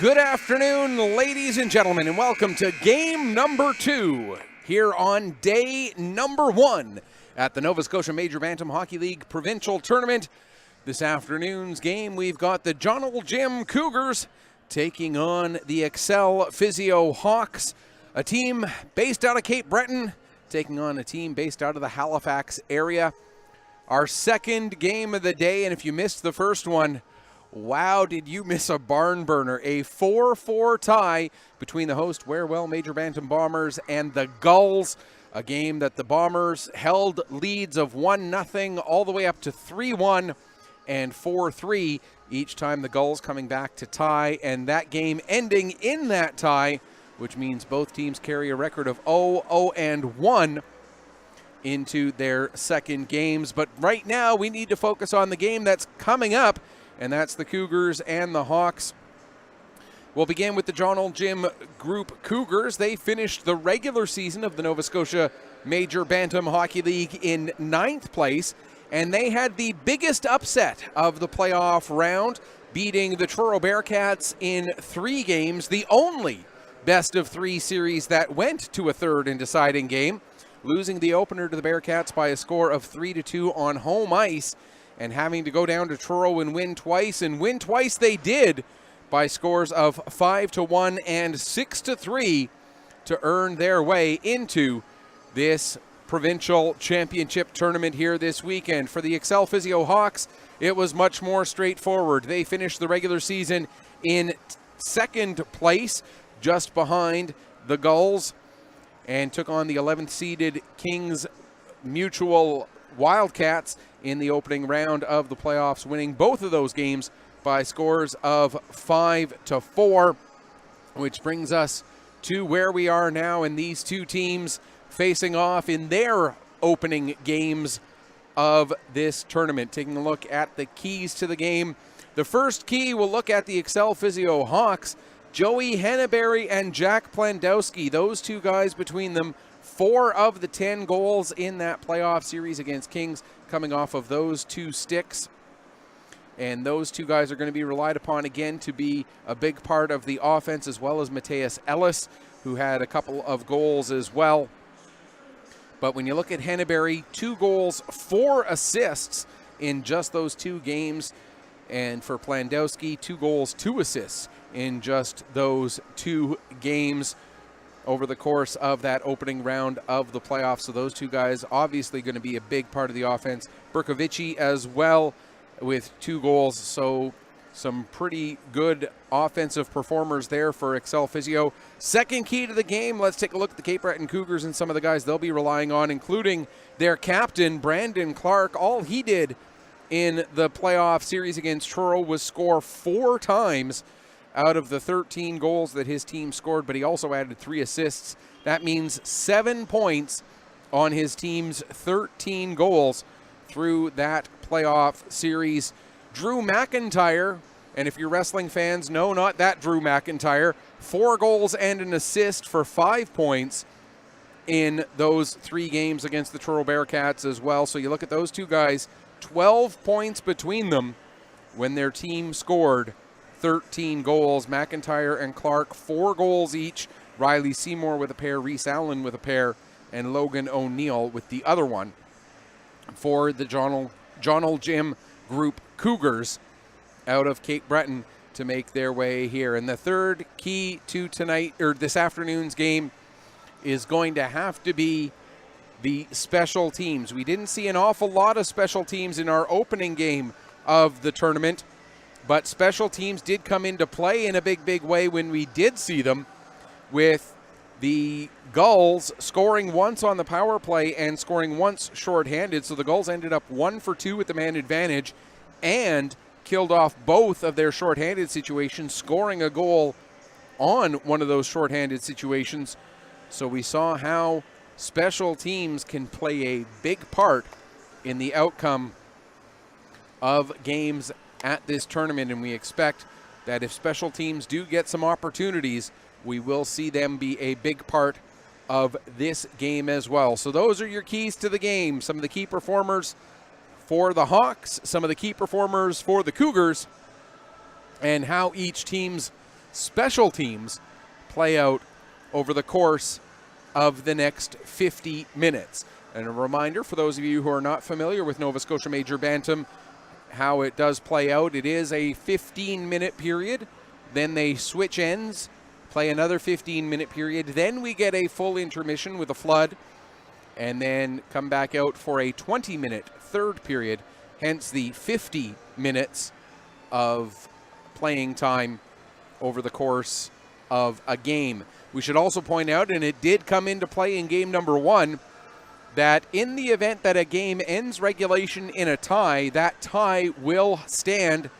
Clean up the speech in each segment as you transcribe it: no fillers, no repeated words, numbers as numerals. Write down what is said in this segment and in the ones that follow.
Good afternoon, ladies and gentlemen, and welcome to game number 2 here on day number 1 at the Nova Scotia Major Bantam Hockey League Provincial Tournament. This afternoon's game, we've got the John Old Jim Cougars taking on the ACCEL Physio Hawks, a team based out of Cape Breton, taking on a team based out of the Halifax area. Our second game of the day, and if you missed the first one, wow, did you miss a barn burner. A 4-4 tie between the host Warewell Major Bantam Bombers and the Gulls. A game that the Bombers held leads of 1-0 all the way up to 3-1 and 4-3. Each time the Gulls coming back to tie, and that game ending in that tie, which means both teams carry a record of 0-1 into their second games. But right now we need to focus on the game that's coming up, and that's the Cougars and the Hawks. We'll begin with the John Old Jim Group Cougars. They finished the regular season of the Nova Scotia Major Bantam Hockey League in 9th place, and they had the biggest upset of the playoff round, beating the Truro Bearcats in 3 games, the only best-of-3 series that went to a third and deciding game, losing the opener to the Bearcats by a score of 3-2 on home ice, and having to go down to Truro and win twice they did by scores of 5-1 and 6-3 to earn their way into this provincial championship tournament here this weekend. For the ACCEL Physio Hawks, it was much more straightforward. They finished the regular season in 2nd place, just behind the Gulls, and took on the 11th seeded Kings Mutual Wildcats in the opening round of the playoffs, winning both of those games by scores of 5-4, which brings us to where we are now, in these two teams facing off in their opening games of this tournament. Taking a look at the keys to the game. The first key, we'll look at the ACCEL Physio Hawks. Joey Henneberry and Jack Plandowski, those two guys between them, 4 of the 10 goals in that playoff series against Kings coming off of those 2 sticks. And those 2 guys are going to be relied upon again to be a big part of the offense, as well as Mateus Ellis, who had a couple of goals as well. But when you look at Henneberry, 2 goals, 4 assists in just those 2 games. And for Plandowski, 2 goals, 2 assists in just those 2 games over the course of that opening round of the playoffs. So those 2 guys obviously going to be a big part of the offense. Berkovici as well with 2 goals. So some pretty good offensive performers there for ACCEL Physio. Second key to the game, let's take a look at the Cape Breton Cougars and some of the guys they'll be relying on, including their captain, Brandon Clark. All he did in the playoff series against Truro was score 4 times out of the 13 goals that his team scored, but he also added 3 assists. That means 7 points on his team's 13 goals through that playoff series. Drew McIntyre, and if you're wrestling fans, no, not that Drew McIntyre, 4 goals and an assist for 5 points in those 3 games against the Truro Bearcats as well. So you look at those 2 guys, 12 points between them when their team scored 13 goals. McIntyre and Clark, 4 goals each. Riley Seymour with a pair, Reese Allen with a pair, and Logan O'Neill with the other one for the John Old Jim Group Cougars out of Cape Breton to make their way here. And the third key to tonight, or this afternoon's game, is going to have to be the special teams. We didn't see an awful lot of special teams in our opening game of the tournament, but special teams did come into play in a big way when we did see them, with the Gulls scoring once on the power play and scoring once shorthanded. So the Gulls ended up 1 for 2 with the man advantage and killed off both of their shorthanded situations, scoring a goal on one of those shorthanded situations. So we saw how special teams can play a big part in the outcome of games at this tournament, and we expect that if special teams do get some opportunities, we will see them be a big part of this game as well. So those are your keys to the game. Some of the key performers for the Hawks, some of the key performers for the Cougars, and how each team's special teams play out over the course of the next 50 minutes. And a reminder for those of you who are not familiar with Nova Scotia Major Bantam, how it does play out. It is a 15-minute period. Then they switch ends, play another 15-minute period. Then we get a full intermission with a flood, and then come back out for a 20-minute third period, hence the 50 minutes of playing time over the course of a game. We should also point out, and it did come into play in game number 1, that in the event that a game ends regulation in a tie, that tie will stand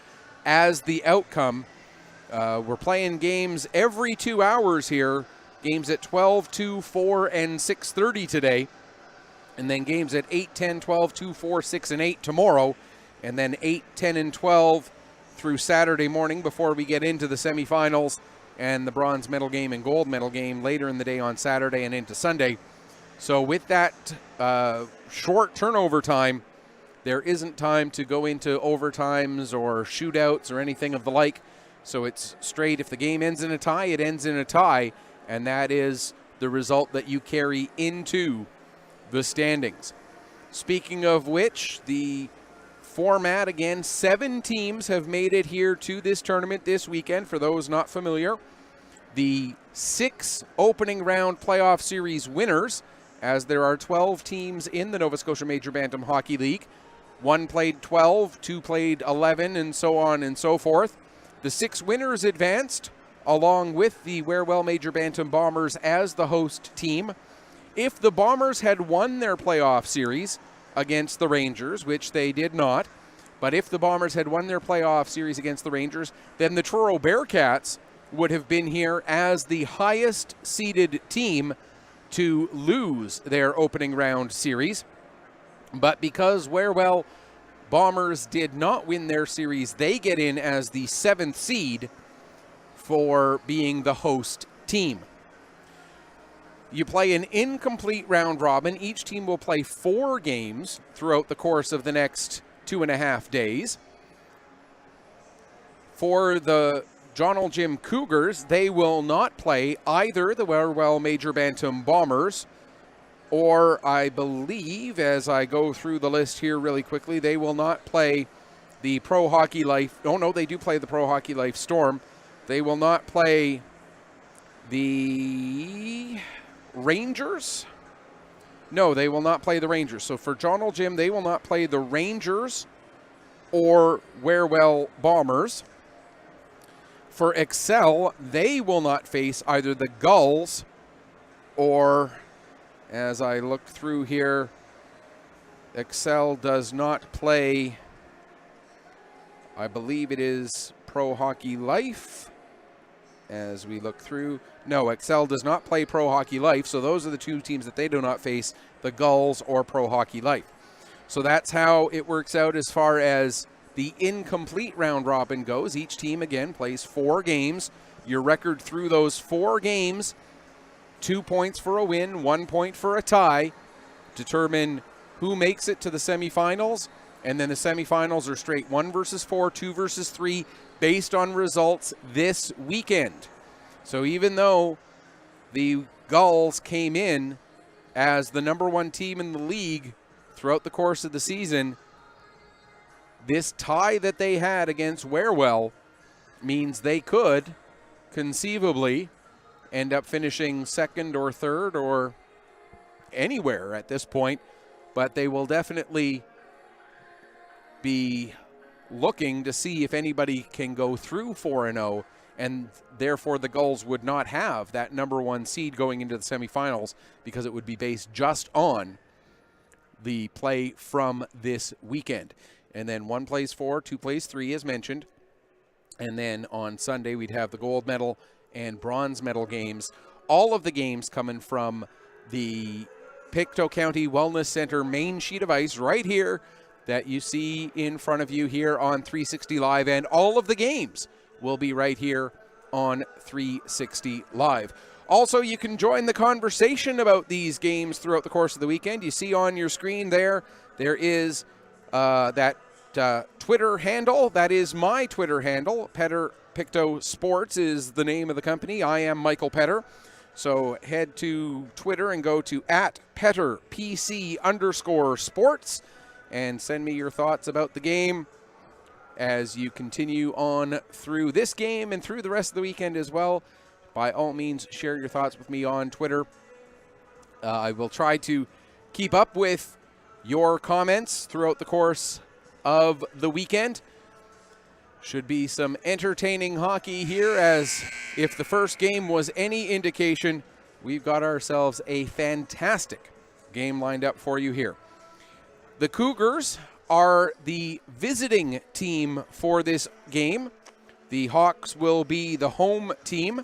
as the outcome. We're playing games every 2 hours here, games at 12, 2, 4, and 6:30 today, and then games at 8, 10, 12, 2, 4, 6, and 8 tomorrow, and then 8, 10, and 12 through Saturday morning before we get into the semifinals and the bronze medal game and gold medal game later in the day on Saturday and into Sunday. So with that short turnover time, there isn't time to go into overtimes or shootouts or anything of the like. So it's straight. If the game ends in a tie, it ends in a tie, and that is the result that you carry into the standings. Speaking of which, the format, again, 7 teams have made it here to this tournament this weekend. For those not familiar, the 6 opening round playoff series winners, as there are 12 teams in the Nova Scotia Major Bantam Hockey League. 1 played 12, 2 played 11, and so on and so forth. The 6 winners advanced, along with the Warewell Major Bantam Bombers as the host team. If the Bombers had won their playoff series against the Rangers, which they did not, but if the Bombers had won their playoff series against the Rangers, then the Truro Bearcats would have been here as the highest seeded team to lose their opening round series. But because Warewell Bombers did not win their series, they get in as the 7th seed for being the host team. You play an incomplete round robin. Each team will play 4 games throughout the course of the next 2.5 days. For the John L. Jim Cougars, they will not play either the Warewell Major Bantam Bombers, or I believe, as I go through the list here really quickly, they will not play the Pro Hockey Life. Oh, no, they do play the Pro Hockey Life Storm. They will not play the Rangers. No, they will not play the Rangers. So for John L. Jim, they will not play the Rangers or Warewell Bombers. For ACCEL, they will not face either the Gulls or, as I look through here, ACCEL does not play, I believe it is Pro Hockey Life. As we look through, no, ACCEL does not play Pro Hockey Life, so those are the 2 teams that they do not face, the Gulls or Pro Hockey Life. So that's how it works out as far as the incomplete round robin goes. Each team, again, plays 4 games. Your record through those 4 games, 2 points for a win, 1 point for a tie, determine who makes it to the semifinals. And then the semifinals are straight 1 versus 4, 2 versus 3, based on results this weekend. So even though the Gulls came in as the number 1 team in the league throughout the course of the season, this tie that they had against Warewell means they could conceivably end up finishing 2nd or 3rd or anywhere at this point, but they will definitely be looking to see if anybody can go through 4-0, and therefore the Gulls would not have that number 1 seed going into the semifinals because it would be based just on the play from this weekend. And then 1 plays 4, 2 plays 3, as mentioned. And then on Sunday, we'd have the gold medal and bronze medal games. All of the games coming from the Pictou County Wellness Center main sheet of ice right here that you see in front of you here on 360 Live. And all of the games will be right here on 360 Live. Also, you can join the conversation about these games throughout the course of the weekend. You see on your screen there is that Twitter handle. That is my Twitter handle, Pictou Sports is the name of the company. I am Michael Petter. So head to Twitter and go to @PetterPC_sports and send me your thoughts about the game as you continue on through this game and through the rest of the weekend as well. By all means, share your thoughts with me on Twitter. I will try to keep up with your comments throughout the course of the weekend. Should be some entertaining hockey here, as if the first game was any indication, we've got ourselves a fantastic game lined up for you here. The Cougars are the visiting team for this game. The Hawks will be the home team.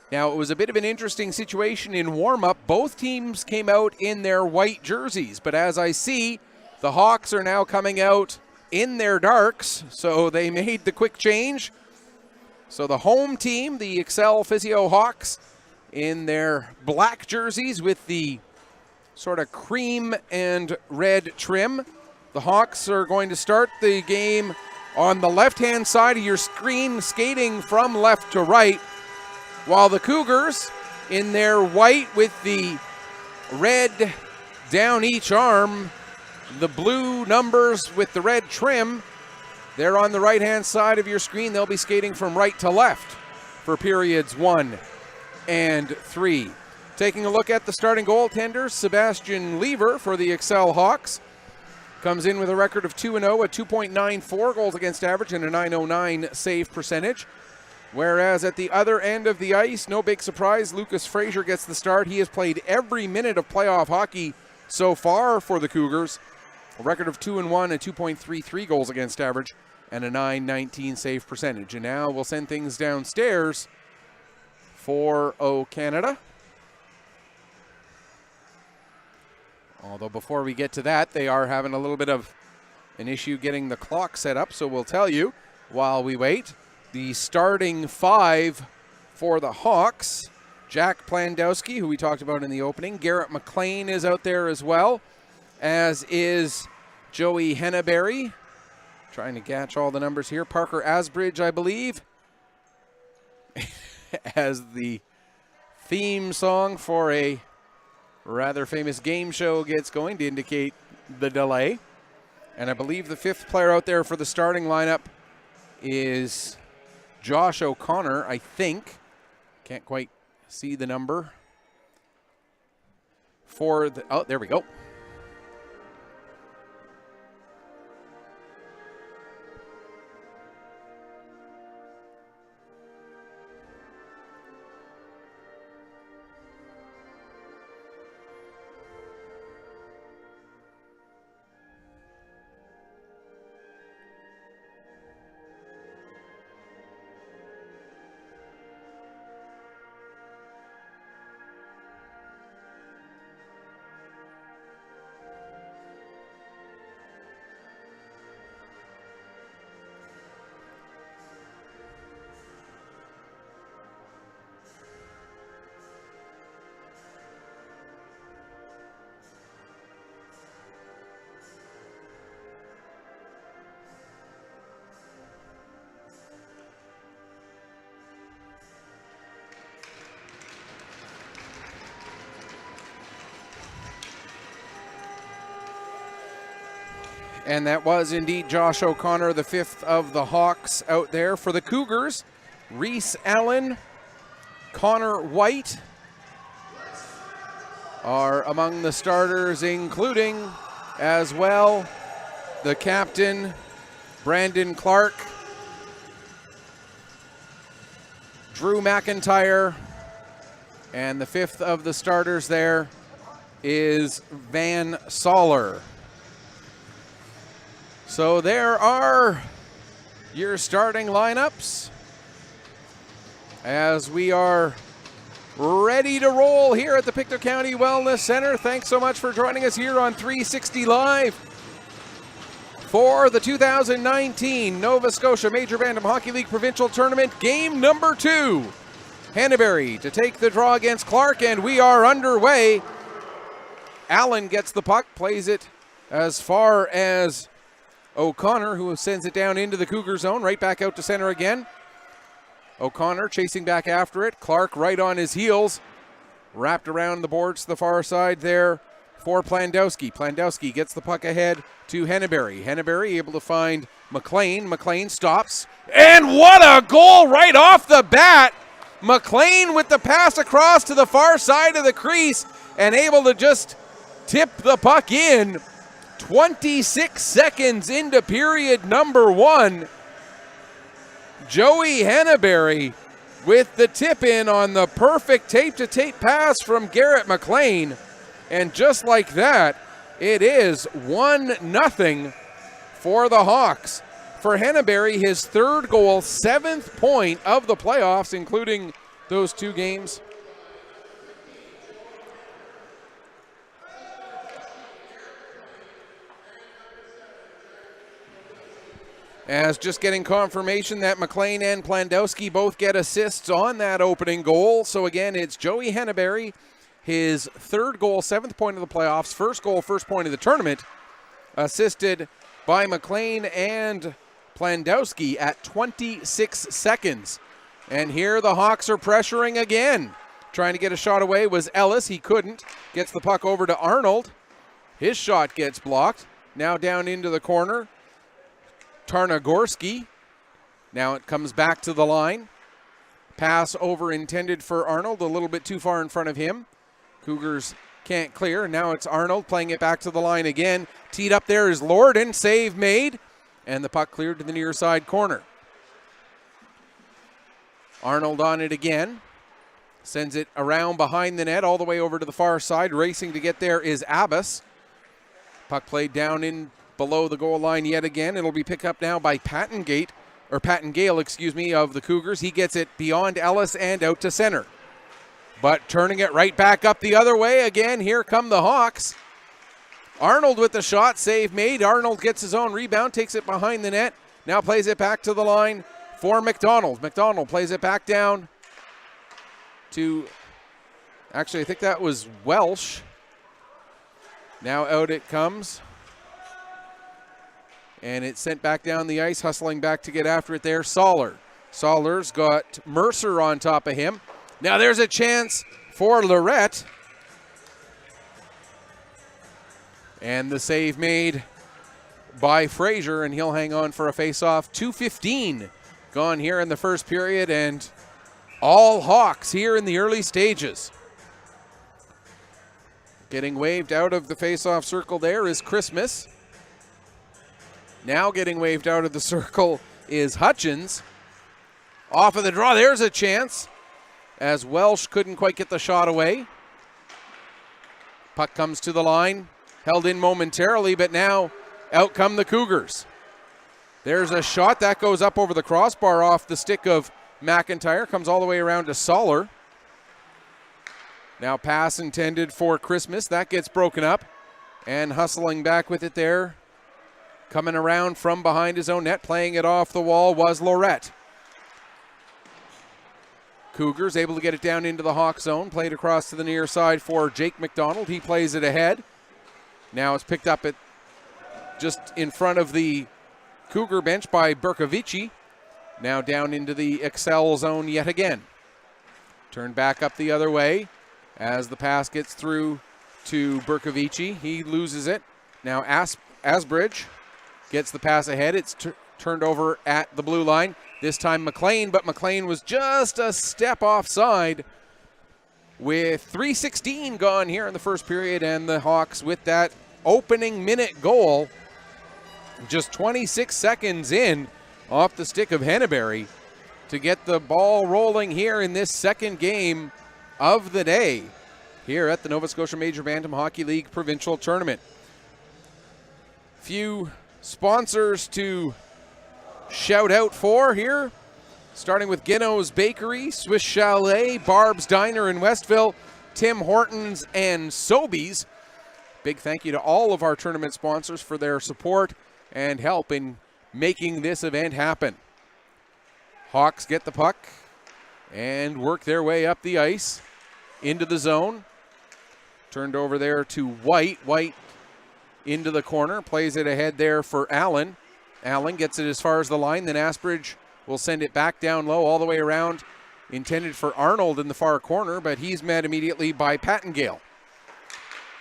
Now, it was a bit of an interesting situation in warm-up. Both teams came out in their white jerseys, but as I see, the Hawks are now coming out in their darks, so they made the quick change. So the home team, the ACCEL Physio Hawks, in their black jerseys with the sort of cream and red trim. The Hawks are going to start the game on the left-hand side of your screen, skating from left to right, while the Cougars, in their white with the red down each arm, the blue numbers with the red trim, they're on the right-hand side of your screen. They'll be skating from right to left for periods 1 and 3. Taking a look at the starting goaltender, Sebastian Lever for the ACCEL Hawks. Comes in with a record of 2-0, a 2.94 goals against average, and a .909 save percentage. Whereas at the other end of the ice, no big surprise, Lucas Fraser gets the start. He has played every minute of playoff hockey so far for the Cougars. A record of 2-1, a 2.33 goals against average, and a .919 save percentage. And now we'll send things downstairs for Canada. Although before we get to that, they are having a little bit of an issue getting the clock set up, so we'll tell you while we wait. The starting five for the Hawks: Jack Plandowski, who we talked about in the opening. Garrett McLean is out there as well, as is Joey Henneberry. Trying to catch all the numbers here. Parker Asbridge, I believe, as the theme song for a rather famous game show gets going to indicate the delay. And I believe the fifth player out there for the starting lineup is Josh O'Connor, I think. Can't quite see the number for the, oh, there we go. And that was indeed Josh O'Connor, the fifth of the Hawks out there. For the Cougars, Reese Allen, Connor White are among the starters, including as well the captain, Brandon Clark, Drew McIntyre, and the fifth of the starters there is Van Soller. So there are your starting lineups as we are ready to roll here at the Pictou County Wellness Center. Thanks so much for joining us here on 360 Live for the 2019 Nova Scotia Major Bantam Hockey League Provincial Tournament, game number 2. Hanneberry to take the draw against Clark, and we are underway. Allen gets the puck, plays it as far as O'Connor, who sends it down into the Cougar zone, right back out to center again. O'Connor chasing back after it. Clark right on his heels. Wrapped around the boards to the far side there for Plandowski. Plandowski gets the puck ahead to Henneberry. Henneberry able to find McLean. McLean stops. And what a goal right off the bat! McLean with the pass across to the far side of the crease and able to just tip the puck in. 26 seconds into period number 1. Joey Henneberry with the tip in on the perfect tape-to-tape pass from Garrett McLean. And just like that, it is 1-0 for the Hawks. For Henneberry, his 3rd goal, 7th point of the playoffs, including those 2 games. As just getting confirmation that McLean and Plandowski both get assists on that opening goal. So again, it's Joey Henneberry, his 3rd goal, 7th point of the playoffs, 1st goal, 1st point of the tournament, assisted by McLean and Plandowski at 26 seconds. And here the Hawks are pressuring again. Trying to get a shot away was Ellis. He couldn't. Gets the puck over to Arnold. His shot gets blocked. Now down into the corner. Tarnagorski. Now it comes back to the line. Pass over intended for Arnold, a little bit too far in front of him. Cougars can't clear. Now it's Arnold playing it back to the line again. Teed up there is Lorden. Save made. And the puck cleared to the near side corner. Arnold on it again. Sends it around behind the net all the way over to the far side. Racing to get there is Abbas. Puck played down in below the goal line yet again. It'll be picked up now by Pattengale of the Cougars. He gets it beyond Ellis and out to center. But turning it right back up the other way again. Here come the Hawks. Arnold with the shot, save made. Arnold gets his own rebound, takes it behind the net. Now plays it back to the line for McDonald. McDonald plays it back down to, actually I think that was Welsh. Now out it comes. And it's sent back down the ice, hustling back to get after it there. Soller. Soller's got Mercer on top of him. Now there's a chance for Lorette. And the save made by Frazier, and he'll hang on for a face-off. 2:15 gone here in the first period, and all Hawks here in the early stages. Getting waved out of the face-off circle there is Christmas. Now getting waved out of the circle is Hutchins. Off of the draw, there's a chance, as Welsh couldn't quite get the shot away. Puck comes to the line, held in momentarily, but now out come the Cougars. There's a shot that goes up over the crossbar off the stick of McIntyre, comes all the way around to Soller. Now pass intended for Christmas, that gets broken up, and hustling back with it there, coming around from behind his own net, playing it off the wall was Lorette. Cougars able to get it down into the Hawk zone, played across to the near side for Jake McDonald. He plays it ahead. Now it's picked up at just in front of the Cougar bench by Berkovici. Now down into the ACCEL zone yet again. Turned back up the other way as the pass gets through to Berkovici. He loses it. Now Asbridge gets the pass ahead. It's turned over at the blue line. This time McLean, but McLean was just a step offside with 3:16 gone here in the first period, and the Hawks with that opening minute goal just 26 seconds in off the stick of Henneberry to get the ball rolling here in this second game of the day here at the Nova Scotia Major Bantam Hockey League Provincial Tournament. Few sponsors to shout out for here, starting with Gino's Bakery, Swiss Chalet, Barb's Diner in Westville, Tim Hortons, and Sobeys. Big thank you to all of our tournament sponsors for their support and help in making this event happen. Hawks get the puck and work their way up the ice into the zone. Turned over there to White. White into the corner, plays it ahead there for Allen. Allen gets it as far as the line, then Asbridge will send it back down low all the way around, intended for Arnold in the far corner, but he's met immediately by Pattengale.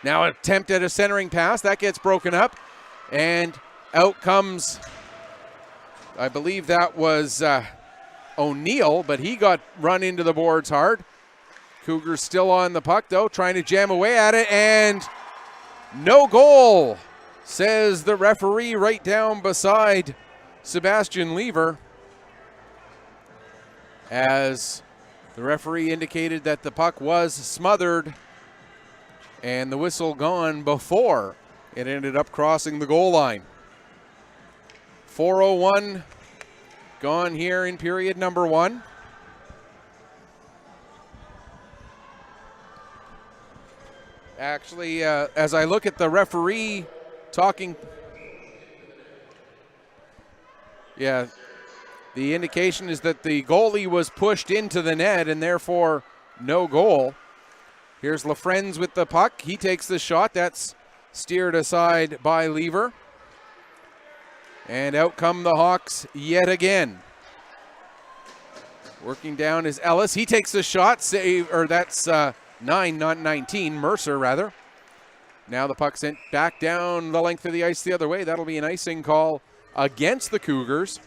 Now attempt at a centering pass, that gets broken up, and out comes, I believe that was O'Neill, but he got run into the boards hard. Cougars still on the puck though, trying to jam away at it, and no goal, says the referee right down beside Sebastian Lever, as the referee indicated that the puck was smothered and the whistle gone before it ended up crossing the goal line. 4:01 gone here in period number 1. Actually, as I look at the referee talking, the indication is that the goalie was pushed into the net and therefore no goal. Here's LaFrenz with the puck. He takes the shot. That's steered aside by Lever. And out come the Hawks yet again. Working down is Ellis. He takes the shot. That's 9, not 19. Mercer, rather. Now the puck sent back down the length of the ice the other way. That'll be an icing call against the Cougars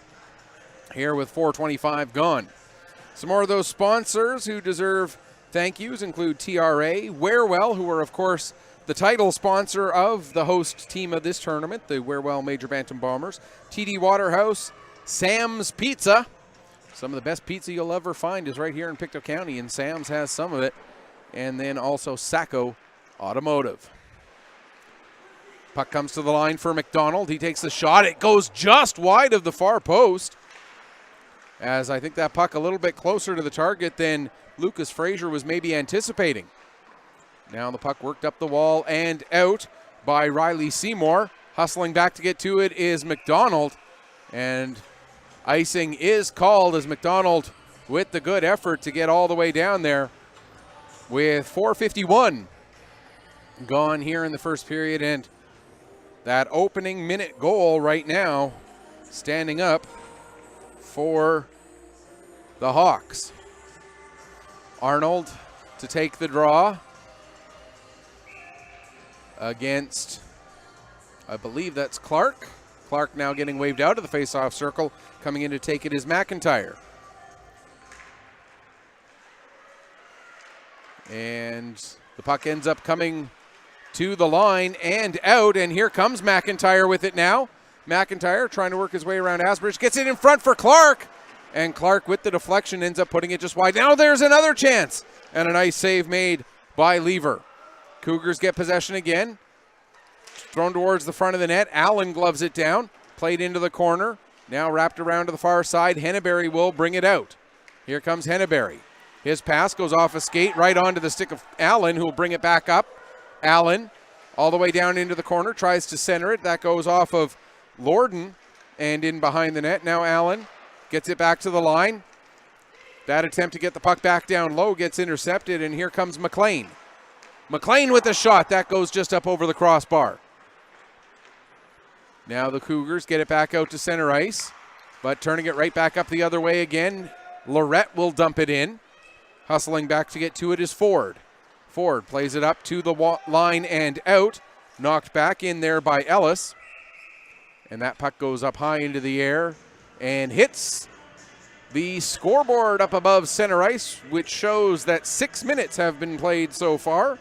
here with 4:25 gone. Some more of those sponsors who deserve thank yous include TRA, Warewell, who are, of course, the title sponsor of the host team of this tournament, the Warewell Major Bantam Bombers, TD Waterhouse, Sam's Pizza. Some of the best pizza you'll ever find is right here in Pictou County, and Sam's has some of it. And then also Sacco Automotive. Puck comes to the line for McDonald. He takes the shot. It goes just wide of the far post, as I think that puck a little bit closer to the target than Lucas Fraser was maybe anticipating. Now the puck worked up the wall and out by Riley Seymour. Hustling back to get to it is McDonald, and icing is called as McDonald with the good effort to get all the way down there with 4:51 gone here in the first period, and that opening minute goal right now standing up for the Hawks. Arnold to take the draw against, I believe that's Clark. Clark now getting waved out of the face-off circle. Coming in to take it is McIntyre. And the puck ends up coming to the line and out, and here comes McIntyre with it now. McIntyre trying to work his way around Asbridge, gets it in front for Clark, and Clark with the deflection ends up putting it just wide. Now there's another chance, and a nice save made by Lever. Cougars get possession again. Thrown towards the front of the net. Allen gloves it down, played into the corner, now wrapped around to the far side. Henneberry will bring it out. Here comes Henneberry. His pass goes off a skate right onto the stick of Allen, who will bring it back up. Allen all the way down into the corner, tries to center it. That goes off of Lorden and in behind the net. Now Allen gets it back to the line. That attempt to get the puck back down low gets intercepted, and here comes McLean. McLean with the shot. That goes just up over the crossbar. Now the Cougars get it back out to center ice, but turning it right back up the other way again. Lorette will dump it in. Hustling back to get to it is Ford. Ford plays it up to the line and out. Knocked back in there by Ellis. And that puck goes up high into the air and hits the scoreboard up above center ice, which shows that 6 minutes have been played so far.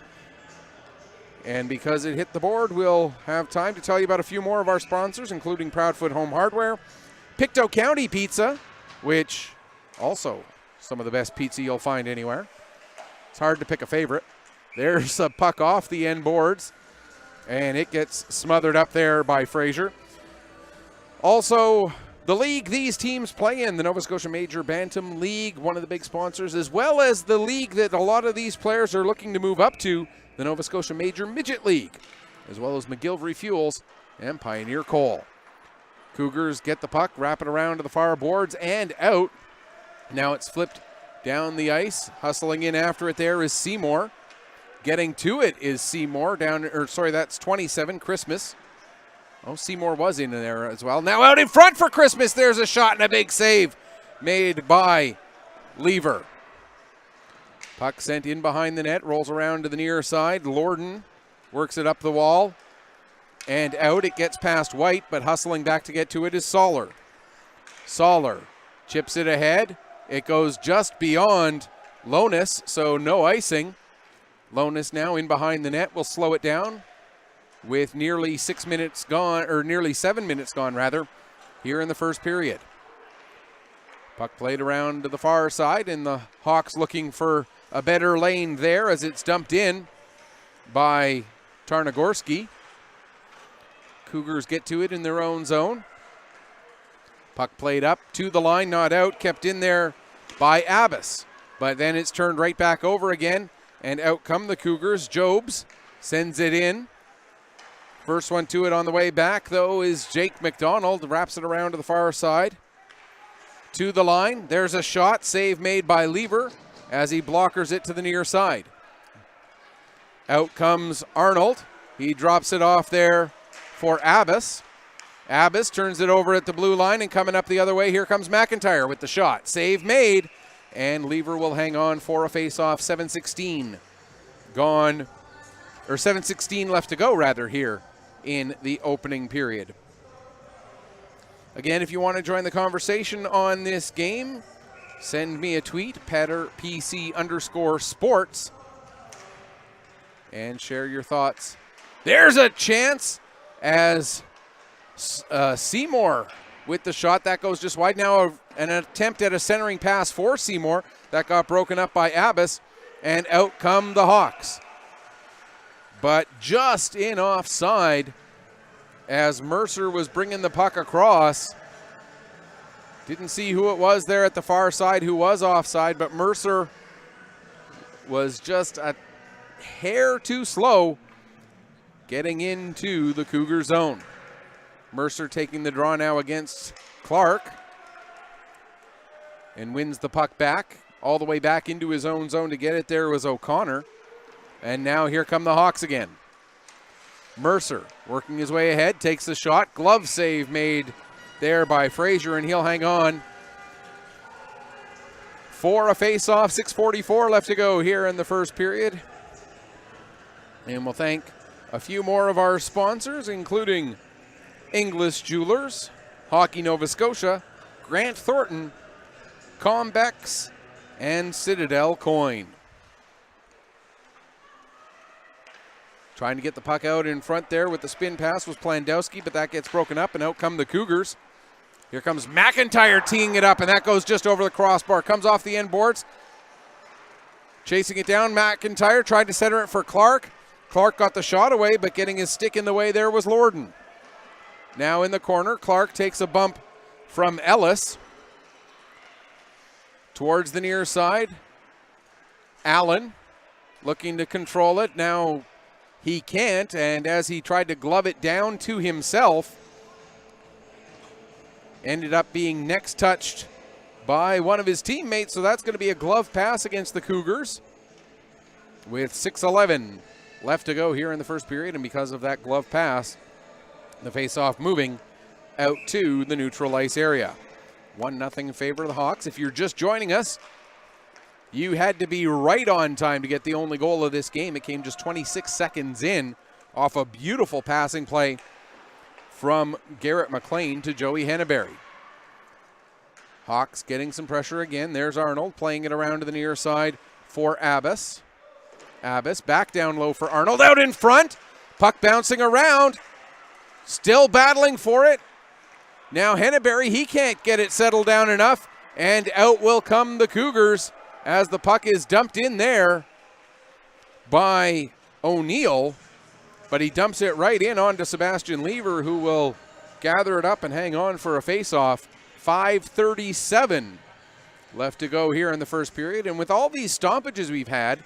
And because it hit the board, we'll have time to tell you about a few more of our sponsors, including Proudfoot Home Hardware, Pictou County Pizza, which also some of the best pizza you'll find anywhere. It's hard to pick a favorite. There's a puck off the end boards, and it gets smothered up there by Fraser. Also, the league these teams play in, the Nova Scotia Major Bantam League, one of the big sponsors, as well as the league that a lot of these players are looking to move up to, the Nova Scotia Major Midget League, as well as McGillivray Fuels and Pioneer Coal. Cougars get the puck, wrap it around to the far boards and out. Now it's flipped down the ice. Hustling in after it there is Seymour. Getting to it is Seymour that's 27, Christmas. Oh, Seymour was in there as well. Now out in front for Christmas. There's a shot and a big save made by Lever. Puck sent in behind the net, rolls around to the near side. Lorden works it up the wall and out. It gets past White, but hustling back to get to it is Soller. Soller chips it ahead. It goes just beyond Lonis, so no icing. Lonis now in behind the net will slow it down with nearly 7 minutes gone here in the first period. Puck played around to the far side, and the Hawks looking for a better lane there as it's dumped in by Tarnogorski. Cougars get to it in their own zone. Puck played up to the line, not out, kept in there by Abbas. But then it's turned right back over again, and out come the Cougars. Jobs sends it in. First one to it on the way back, though, is Jake McDonald. Wraps it around to the far side. To the line. There's a shot. Save made by Lever as he blockers it to the near side. Out comes Arnold. He drops it off there for Abbas. Abbas turns it over at the blue line, and coming up the other way, here comes McIntyre with the shot. Save made, and Lever will hang on for a face-off. 7:16 gone, or 7:16 left to go, rather, here in the opening period. Again, if you want to join the conversation on this game, send me a tweet, PatterPC_sports, and share your thoughts. There's a chance as Seymour with the shot. That goes just wide. Now an attempt at a centering pass for Seymour. That got broken up by Abbas, and out come the Hawks. But just in offside as Mercer was bringing the puck across. Didn't see who it was there at the far side who was offside, but Mercer was just a hair too slow getting into the Cougar zone. Mercer taking the draw now against Clark and wins the puck back. All the way back into his own zone to get it there was O'Connor. And now here come the Hawks again. Mercer working his way ahead, takes the shot. Glove save made there by Frazier, and he'll hang on for a face-off. 6:44 left to go here in the first period. And we'll thank a few more of our sponsors, including Inglis Jewelers, Hockey Nova Scotia, Grant Thornton, Combex, and Citadel Coin. Trying to get the puck out in front there with the spin pass was Plandowski, but that gets broken up, and out come the Cougars. Here comes McIntyre teeing it up, and that goes just over the crossbar. Comes off the end boards. Chasing it down, McIntyre tried to center it for Clark. Clark got the shot away, but getting his stick in the way there was Lorden. Now in the corner, Clark takes a bump from Ellis. Towards the near side, Allen looking to control it. Now he can't, and as he tried to glove it down to himself, ended up being next touched by one of his teammates, so that's going to be a glove pass against the Cougars with 6:11 left to go here in the first period, and because of that glove pass, the face-off moving out to the neutral ice area. 1-0 in favor of the Hawks. If you're just joining us, you had to be right on time to get the only goal of this game. It came just 26 seconds in off a beautiful passing play from Garrett McLean to Joey Henneberry. Hawks getting some pressure again. There's Arnold playing it around to the near side for Abbas. Abbas back down low for Arnold. Out in front. Puck bouncing around. Still battling for it. Now Henneberry, he can't get it settled down enough. And out will come the Cougars as the puck is dumped in there by O'Neill. But he dumps it right in onto Sebastian Lever, who will gather it up and hang on for a face-off. 5:37 left to go here in the first period. And with all these stoppages we've had,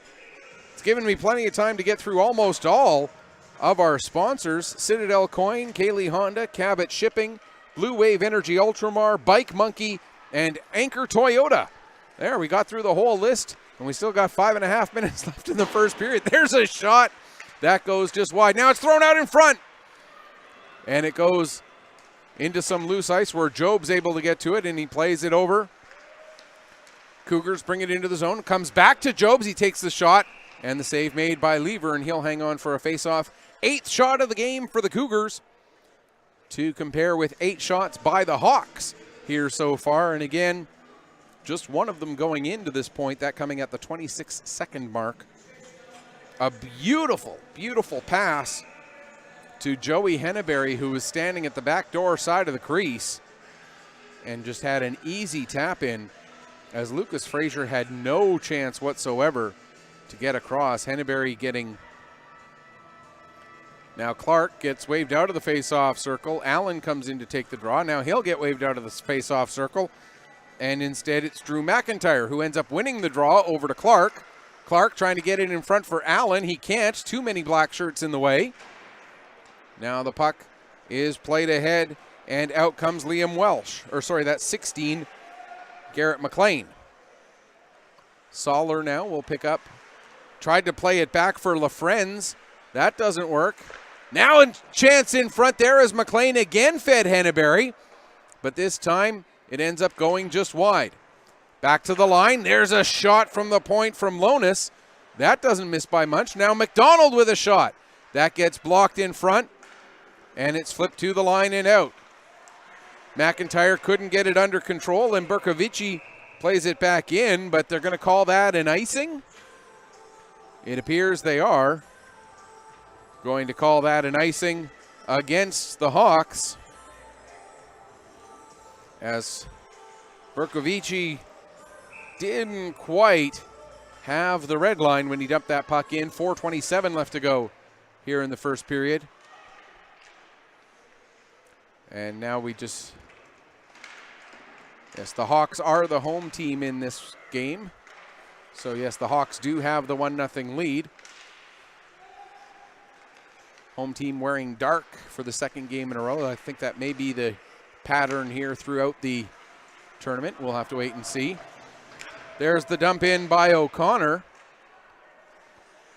it's given me plenty of time to get through almost all of our sponsors. Citadel Coin, Kaylee Honda, Cabot Shipping, Blue Wave Energy Ultramar, Bike Monkey, and Anchor Toyota. There, we got through the whole list And we still got 5.5 minutes left in the first period. There's a shot. That goes just wide. Now it's thrown out in front. And it goes into some loose ice where Job's able to get to it, and he plays it over. Cougars bring it into the zone. Comes back to Jobs. He takes the shot, and the save made by Lever, and he'll hang on for a face-off. 8th shot of the game for the Cougars, to compare with 8 shots by the Hawks here so far. And again, just one of them going into this point, that coming at the 26-second mark. A beautiful, beautiful pass to Joey Henneberry, who was standing at the back door side of the crease and just had an easy tap in, as Lucas Frazier had no chance whatsoever to get across. Henneberry getting... Now Clark gets waved out of the face-off circle. Allen comes in to take the draw. Now he'll get waved out of the face-off circle. And instead it's Drew McIntyre who ends up winning the draw over to Clark. Clark trying to get it in front for Allen. He can't. Too many black shirts in the way. Now the puck is played ahead, and out comes Liam Welsh. Or sorry, that's 16, Garrett McLean. Soller now will pick up. Tried to play it back for LaFrenz. That doesn't work. Now a chance in front there as McLean again fed Henneberry. But this time it ends up going just wide. Back to the line. There's a shot from the point from Lonis. That doesn't miss by much. Now McDonald with a shot. That gets blocked in front, and it's flipped to the line and out. McIntyre couldn't get it under control, and Berkovici plays it back in, but they're going to call that an icing. It appears they are going to call that an icing against the Hawks, as Berkovici didn't quite have the red line when he dumped that puck in. 4:27 left to go here in the first period. And now we just... Yes, the Hawks are the home team in this game. So yes, the Hawks do have the 1-0 lead. Home team wearing dark for the second game in a row. I think that may be the pattern here throughout the tournament. We'll have to wait and see. There's the dump in by O'Connor.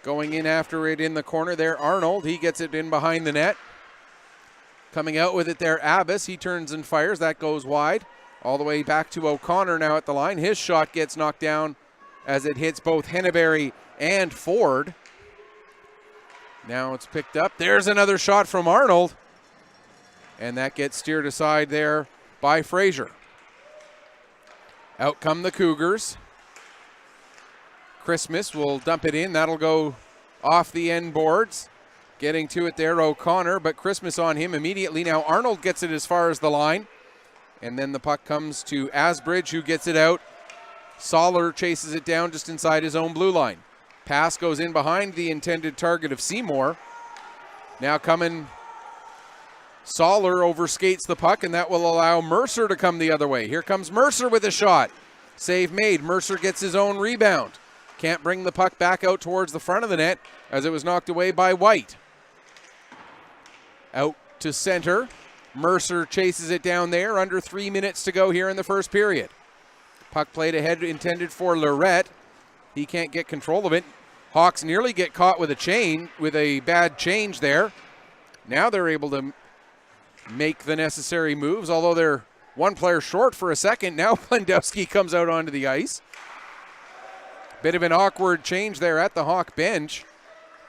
Going in after it in the corner there, Arnold. He gets it in behind the net. Coming out with it there, Abbas. He turns and fires. That goes wide. All the way back to O'Connor now at the line. His shot gets knocked down as it hits both Henneberry and Ford. Now it's picked up. There's another shot from Arnold. And that gets steered aside there by Frazier. Out come the Cougars. Christmas will dump it in. That'll go off the end boards. Getting to it there, O'Connor, but Christmas on him immediately. Now Arnold gets it as far as the line. And then the puck comes to Asbridge, who gets it out. Soller chases it down just inside his own blue line. Pass goes in behind the intended target of Seymour. Now coming, Soller overskates the puck, and that will allow Mercer to come the other way. Here comes Mercer with a shot. Save made. Mercer gets his own rebound. Can't bring the puck back out towards the front of the net as it was knocked away by White. Out to center. Mercer chases it down there. Under 3 minutes to go here in the first period. Puck played ahead, intended for Lorette. He can't get control of it. Hawks nearly get caught with a bad change there. Now they're able to make the necessary moves, although they're one player short for a second. Now Plendowski comes out onto the ice. Bit of an awkward change there at the Hawk bench.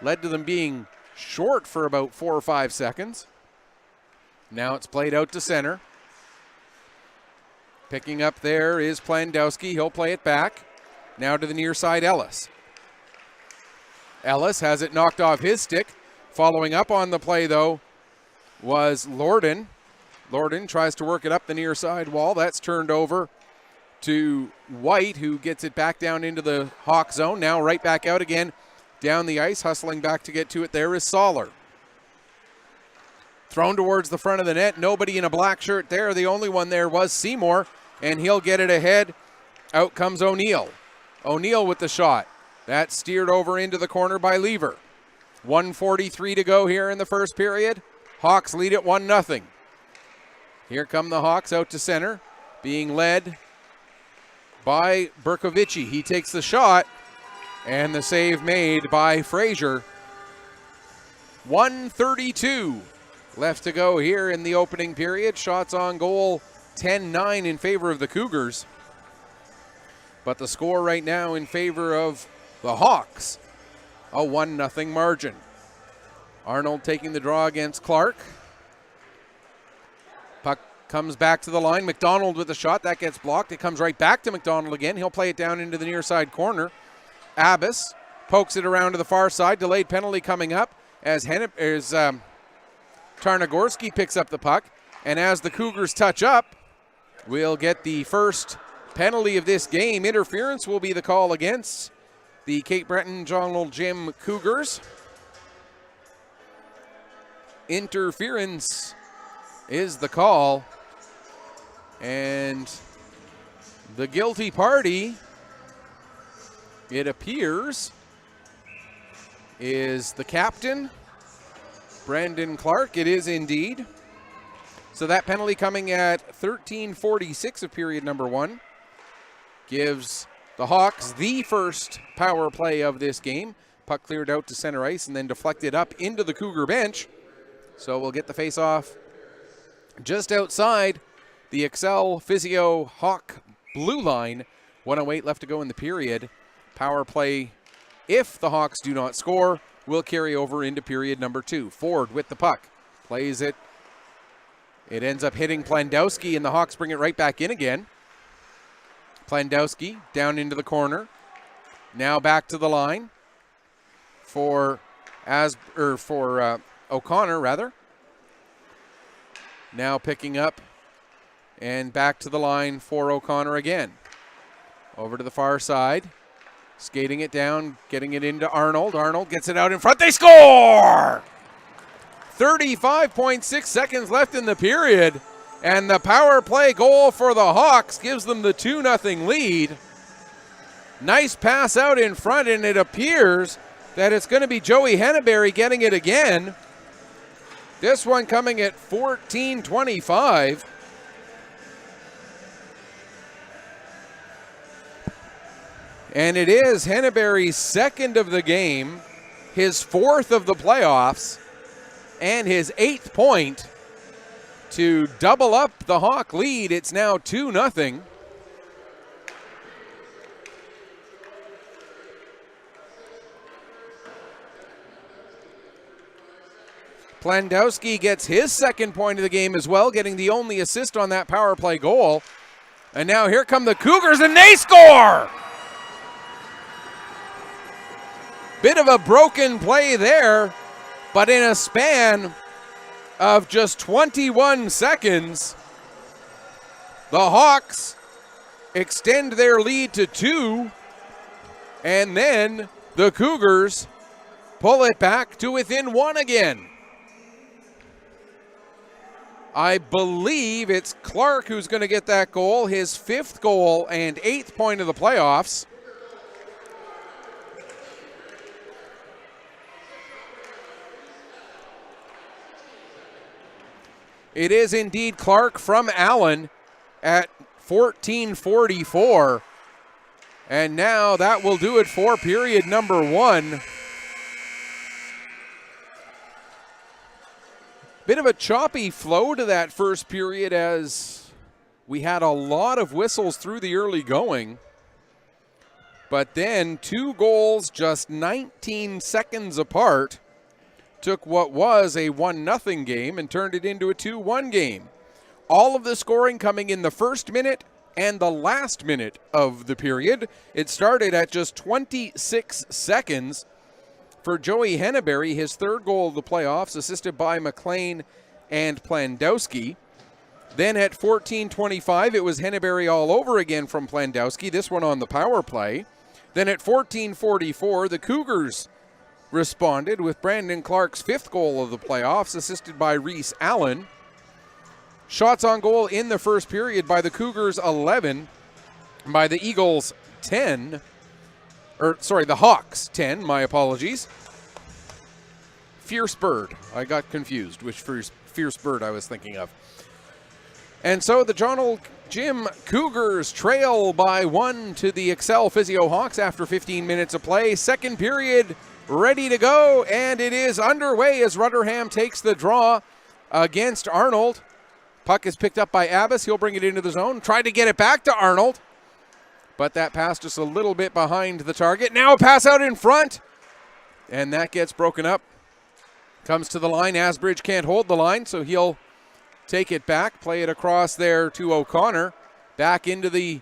Led to them being short for about 4 or 5 seconds. Now it's played out to center. Picking up there is Plendowski. He'll play it back. Now to the near side, Ellis. Ellis has it knocked off his stick. Following up on the play, though, was Lorden. Lorden tries to work it up the near side wall. That's turned over to White, who gets it back down into the Hawk zone. Now right back out again down the ice. Hustling back to get to it there is Soller. Thrown towards the front of the net. Nobody in a black shirt there. The only one there was Seymour, and he'll get it ahead. Out comes O'Neill. O'Neill with the shot. That's steered over into the corner by Lever. 1:43 to go here in the first period. Hawks lead it 1-0. Here come the Hawks out to center, being led by Berkovici. He takes the shot, And the save made by Frazier. 1:32 left to go here in the opening period. Shots on goal 10-9 in favor of the Cougars. But the score right now in favor of the Hawks, a 1-0 margin. Arnold taking the draw against Clark. Puck comes back to the line. McDonald with the shot. That gets blocked. It comes right back to McDonald again. He'll play it down into the near side corner. Abbas pokes it around to the far side. Delayed penalty coming up as Tarnagorski picks up the puck. And as the Cougars touch up, we'll get the first penalty of this game. Interference will be the call against the Cape Breton Donald Jim Cougars. Interference is the call. And the guilty party, it appears, is the captain, Brandon Clark. It is indeed. So that penalty coming at 13:46 of period number 1 gives the Hawks the first power play of this game. Puck cleared out to center ice and then deflected up into the Cougar bench. So we'll get the face-off just outside the ACCEL Physio Hawk blue line. 1:08 left to go in the period. Power play, if the Hawks do not score, will carry over into period number 2. Ford with the puck. Plays it. It ends up hitting Plandowski, and the Hawks bring it right back in again. Plandowski down into the corner. Now back to the line for O'Connor, rather. Now picking up and back to the line for O'Connor again. Over to the far side. Skating it down, getting it into Arnold. Arnold gets it out in front. They score! 35.6 seconds left in the period. And the power play goal for the Hawks gives them the 2-0 lead. Nice pass out in front, and it appears that it's going to be Joey Henneberry getting it again. This one coming at 14:25. And it is Henneberry's second of the game, his fourth of the playoffs, and his 8th point to double up the Hawk lead. It's now 2-0. Plandowski gets his second point of the game as well, getting the only assist on that power play goal. And now here come the Cougars, and they score! Bit of a broken play there, but in a span of just 21 seconds, the Hawks extend their lead to 2, and then the Cougars pull it back to within 1 again. I believe it's Clark who's going to get that goal, his 5th goal and 8th point of the playoffs. It is indeed Clark from Allen at 14:44. And now that will do it for period number 1. Bit of a choppy flow to that first period as we had a lot of whistles through the early going. But then 2 goals just 19 seconds apart took what was a 1-0 game and turned it into a 2-1 game. All of the scoring coming in the first minute and the last minute of the period. It started at just 26 seconds for Joey Henneberry, his 3rd goal of the playoffs, assisted by McLean and Plandowski. Then at 14:25, it was Henneberry all over again from Plandowski, this one on the power play. Then at 14:44, the Cougars responded with Brandon Clark's 5th goal of the playoffs, assisted by Reese Allen. Shots on goal in the first period by the Cougars 11, by the Eagles 10, the Hawks 10, my apologies. Fierce Bird, I got confused which Fierce Bird I was thinking of. And so the Donald Jim Cougars trail by 1 to the ACCEL Physio Hawks after 15 minutes of play. Second period ready to go, and it is underway as Rotherham takes the draw against Arnold. Puck is picked up by Abbas. He'll bring it into the zone. Try to get it back to Arnold, but that pass just a little bit behind the target. Now a pass out in front, and that gets broken up. Comes to the line. Asbridge can't hold the line, so he'll take it back, play it across there to O'Connor. Back into the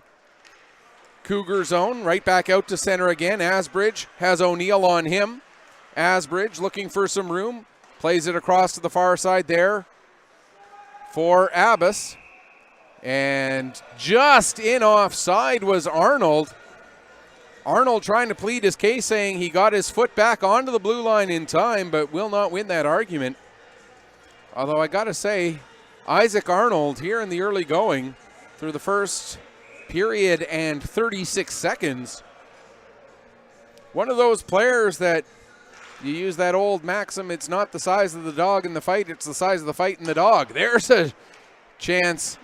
Cougar zone, right back out to center again. Asbridge has O'Neill on him. Asbridge looking for some room, plays it across to the far side there for Abbas. And just in offside was Arnold. Arnold trying to plead his case, saying he got his foot back onto the blue line in time, but will not win that argument. Although I gotta say, Isaac Arnold here in the early going through the first period and 36 seconds. One of those players that you use that old maxim, it's not the size of the dog in the fight, it's the size of the fight in the dog. There's a chance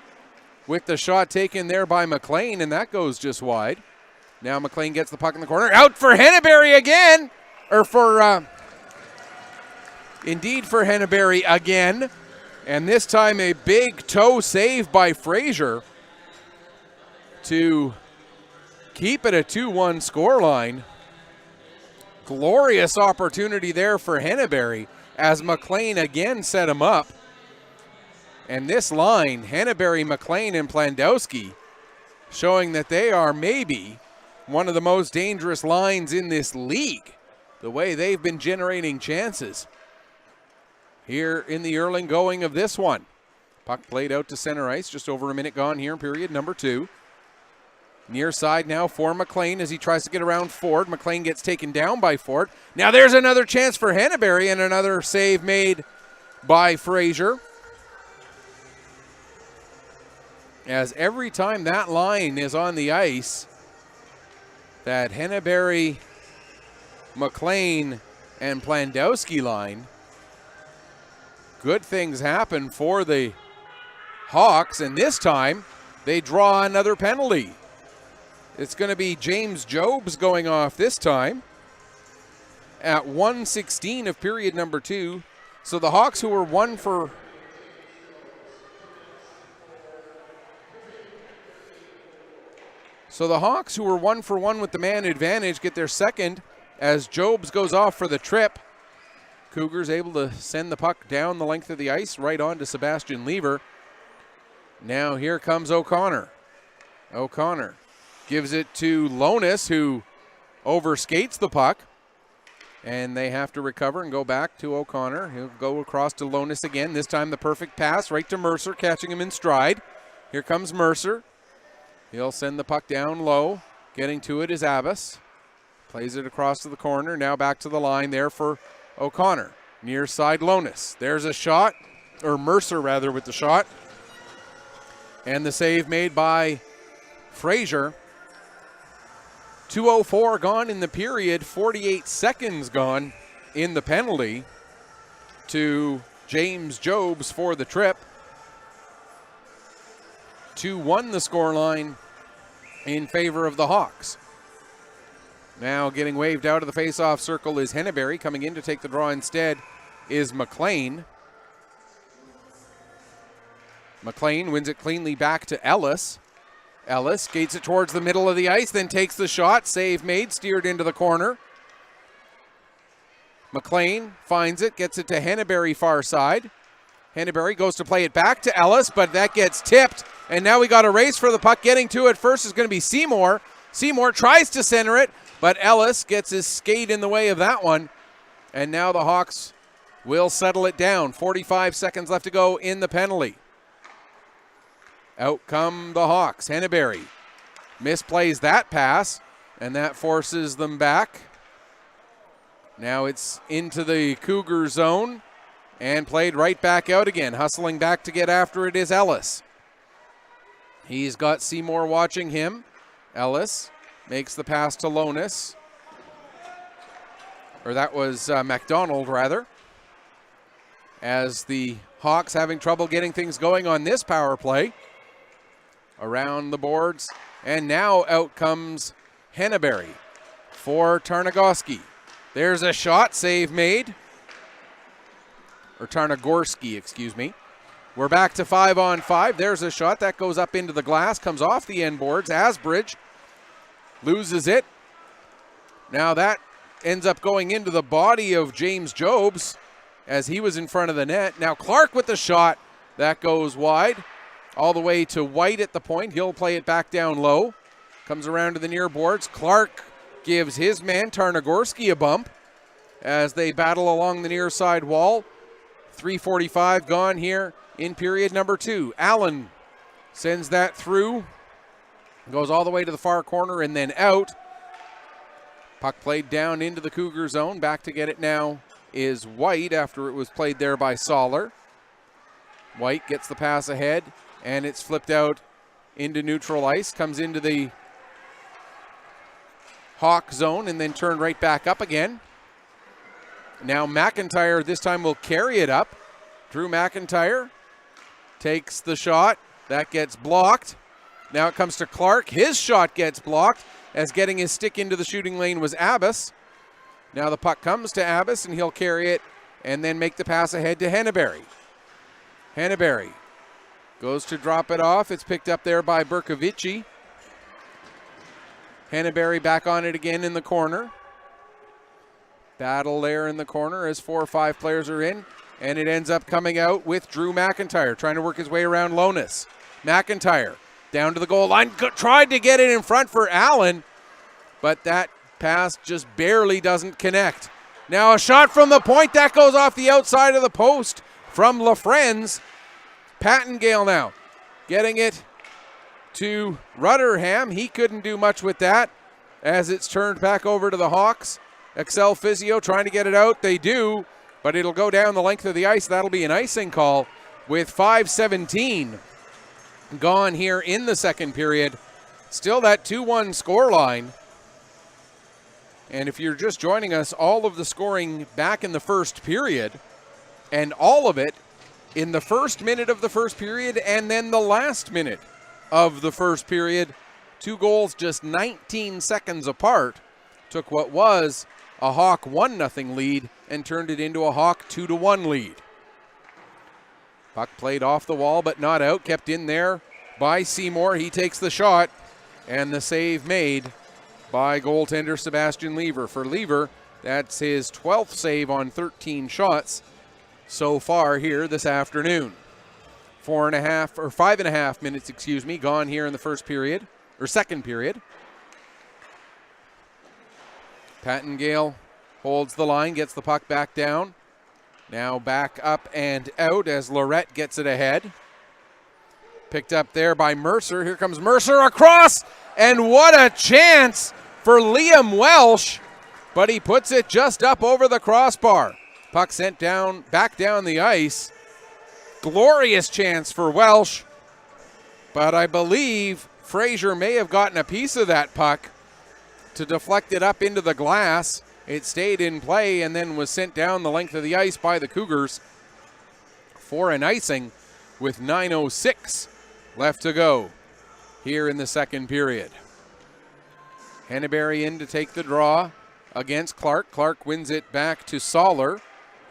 with the shot taken there by McLean, and that goes just wide. Now McLean gets the puck in the corner. Out for Henneberry again. Indeed for Henneberry again. And this time a big toe save by Fraser to keep it a 2-1 scoreline. Glorious opportunity there for Henneberry as McLean again set him up. And this line, Henneberry, McLean, and Plandowski, showing that they are maybe one of the most dangerous lines in this league, the way they've been generating chances here in the early going of this one. Puck played out to center ice, just over a minute gone here in period number 2. Near side now for McLean as he tries to get around Ford. McLean gets taken down by Ford. Now there's another chance for Henneberry and another save made by Fraser. As every time that line is on the ice, that Henneberry, McLean, and Plandowski line, good things happen for the Hawks, and this time they draw another penalty. It's going to be James Jobs going off this time at 1:16 of period number 2. So the Hawks, who were 1 for one with the man advantage, get their second as Jobs goes off for the trip. Cougars able to send the puck down the length of the ice right on to Sebastian Lever. Now here comes O'Connor. O'Connor gives it to Lonis, who overskates the puck. And they have to recover and go back to O'Connor. He'll go across to Lonis again. This time the perfect pass right to Mercer, catching him in stride. Here comes Mercer. He'll send the puck down low. Getting to it is Abbas. Plays it across to the corner. Now back to the line there for O'Connor. Near side Lonis. There's a shot, or Mercer rather with the shot. And the save made by Fraser. 2:04 gone in the period, 48 seconds gone in the penalty to James Jobs for the trip. 2-1 the scoreline in favor of the Hawks. Now getting waved out of the face-off circle is Henneberry. Coming in to take the draw instead is McLean. McLean wins it cleanly back to Ellis. Ellis skates it towards the middle of the ice, then takes the shot. Save made, steered into the corner. McLean finds it, gets it to Henneberry far side. Henneberry goes to play it back to Ellis, but that gets tipped. And now we got a race for the puck. Getting to it first is going to be Seymour. Seymour tries to center it, but Ellis gets his skate in the way of that one. And now the Hawks will settle it down. 45 seconds left to go in the penalty. Out come the Hawks. Henneberry misplays that pass, and that forces them back. Now it's into the Cougar zone and played right back out again. Hustling back to get after it is Ellis. He's got Seymour watching him. Ellis makes the pass to Lonis. Or that was McDonald, rather. as the Hawks having trouble getting things going on this power play. Around the boards, and now out comes Henneberry for Tarnagorski. There's a shot, save made. Or Tarnagorski, excuse me. We're back to 5-on-5. There's a shot that goes up into the glass, comes off the end boards. Asbridge loses it. Now that ends up going into the body of James Jobs as he was in front of the net. Now Clark with the shot. That goes wide. All the way to White at the point. He'll play it back down low. Comes around to the near boards. Clark gives his man Tarnagorski a bump as they battle along the near side wall. 3:45 gone here in period number 2. Allen sends that through. Goes all the way to the far corner and then out. Puck played down into the Cougar zone. Back to get it now is White after it was played there by Soller. White gets the pass ahead. And it's flipped out into neutral ice, comes into the Hawk zone and then turned right back up again. Now McIntyre this time will carry it up. Drew McIntyre takes the shot. That gets blocked. Now it comes to Clark. His shot gets blocked as getting his stick into the shooting lane was Abbas. Now the puck comes to Abbas and he'll carry it and then make the pass ahead to Henneberry. Henneberry goes to drop it off. It's picked up there by Berkovici. Henneberry back on it again in the corner. Battle there in the corner as 4 or 5 players are in. And it ends up coming out with Drew McIntyre trying to work his way around Lonis. McIntyre down to the goal line. Tried to get it in front for Allen. But that pass just barely doesn't connect. Now a shot from the point. That goes off the outside of the post from LaFrenz. Pattengale now getting it to Rutherham. He couldn't do much with that as it's turned back over to the Hawks. ACCEL Physio trying to get it out. They do, but it'll go down the length of the ice. That'll be an icing call with 5:17 gone here in the second period. Still that 2-1 score line. And if you're just joining us, all of the scoring back in the first period and all of it in the first minute of the first period and then the last minute of the first period. 2 goals just 19 seconds apart. Took what was a Hawk 1-0 lead and turned it into a Hawk 2-1 lead. Puck played off the wall but not out. Kept in there by Seymour. He takes the shot and the save made by goaltender Sebastian Lever. For Lever, that's his 12th save on 13 shots so far here this afternoon. 5.5 minutes, gone here in the first period, or second period. Pattengale holds the line, gets the puck back down. Now back up and out as Lorette gets it ahead. Picked up there by Mercer. Here comes Mercer across, and what a chance for Liam Welsh, but he puts it just up over the crossbar. Puck sent down, back down the ice. Glorious chance for Welsh, but I believe Fraser may have gotten a piece of that puck to deflect it up into the glass. It stayed in play and then was sent down the length of the ice by the Cougars for an icing with 9:06 left to go here in the second period. Henneberry in to take the draw against Clark. Clark wins it back to Soller.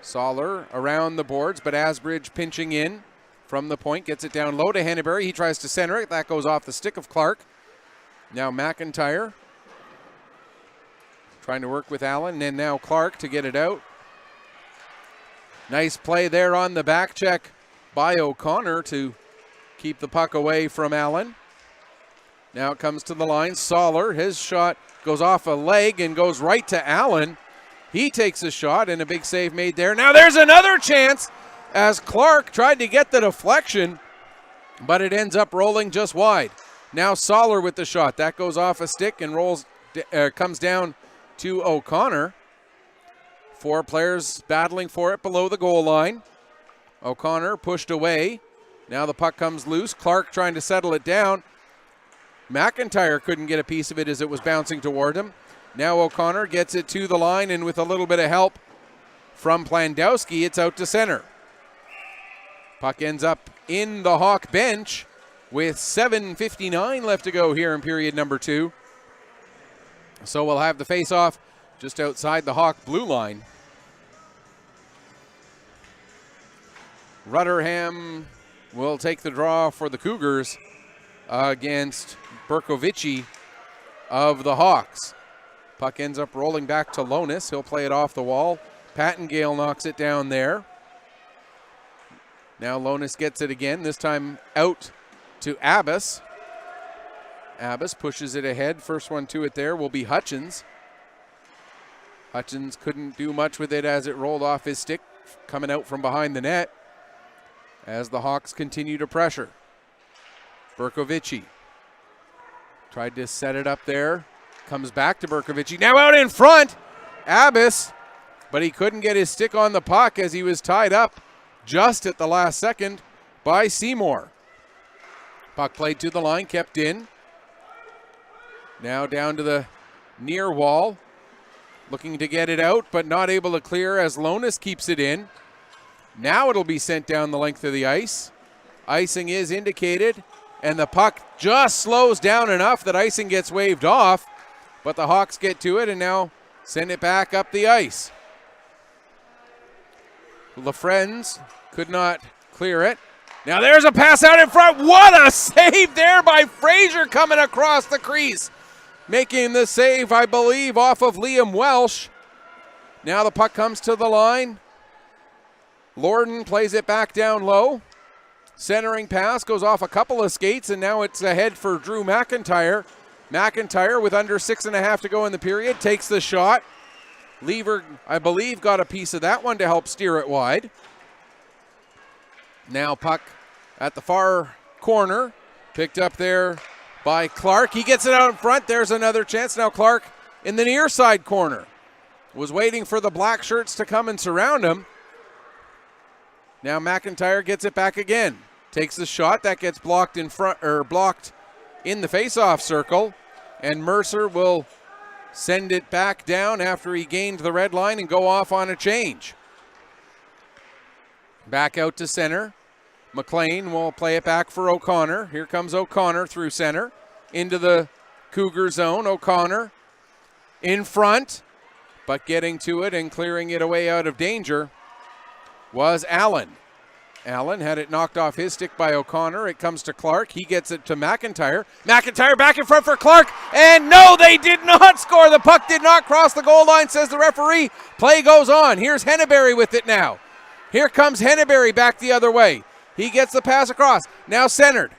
Soller around the boards, but Asbridge pinching in from the point. Gets it down low to Henneberry. He tries to center it. That goes off the stick of Clark. Now McIntyre trying to work with Allen, and now Clark to get it out. Nice play there on the back check by O'Connor to keep the puck away from Allen. Now it comes to the line. Soller, his shot goes off a leg and goes right to Allen. He takes a shot and a big save made there. Now there's another chance as Clark tried to get the deflection, but it ends up rolling just wide. Now Soller with the shot. That goes off a stick and comes down to O'Connor. 4 players battling for it below the goal line. O'Connor pushed away. Now the puck comes loose. Clark trying to settle it down. McIntyre couldn't get a piece of it as it was bouncing toward him. Now O'Connor gets it to the line, and with a little bit of help from Plandowski, it's out to center. Puck ends up in the Hawk bench with 7:59 left to go here in period number 2. So we'll have the face-off just outside the Hawk blue line. Rutherham will take the draw for the Cougars against Berkovici of the Hawks. Puck ends up rolling back to Lonis. He'll play it off the wall. Pattengale knocks it down there. Now Lonis gets it again, this time out to Abbas. Abbas pushes it ahead. First one to it there will be Hutchins. Hutchins couldn't do much with it as it rolled off his stick, coming out from behind the net as the Hawks continue to pressure. Berkovici tried to set it up there. Comes back to Berkovici. Now out in front, Abbas, but he couldn't get his stick on the puck as he was tied up just at the last second by Seymour. Puck played to the line, kept in. Now down to the near wall. Looking to get it out, but not able to clear as Lonis keeps it in. Now it'll be sent down the length of the ice. Icing is indicated, and the puck just slows down enough that icing gets waved off, but the Hawks get to it and now send it back up the ice. LaFrenz could not clear it. Now there's a pass out in front. What a save there by Fraser coming across the crease. Making the save, I believe, off of Liam Welsh. Now the puck comes to the line. Lorden plays it back down low. Centering pass goes off a couple of skates, and now it's ahead for Drew McIntyre. McIntyre, with under 6.5 to go in the period, takes the shot. Lever, I believe, got a piece of that one to help steer it wide. Now puck at the far corner, picked up there by Clark. He gets it out in front. There's another chance. Now Clark in the near side corner. Was waiting for the black shirts to come and surround him. Now McIntyre gets it back again. Takes the shot. That gets blocked in front, or blocked in the face-off circle. And Mercer will send it back down after he gained the red line and go off on a change. Back out to center. McLean will play it back for O'Connor. Here comes O'Connor through center into the Cougar zone. O'Connor in front, but getting to it and clearing it away out of danger was Allen. Allen had it knocked off his stick by O'Connor. It comes to Clark. He gets it to McIntyre. McIntyre back in front for Clark. And no, they did not score. The puck did not cross the goal line, says the referee. Play goes on. Here's Henneberry with it now. Here comes Henneberry back the other way. He gets the pass across. Now centered.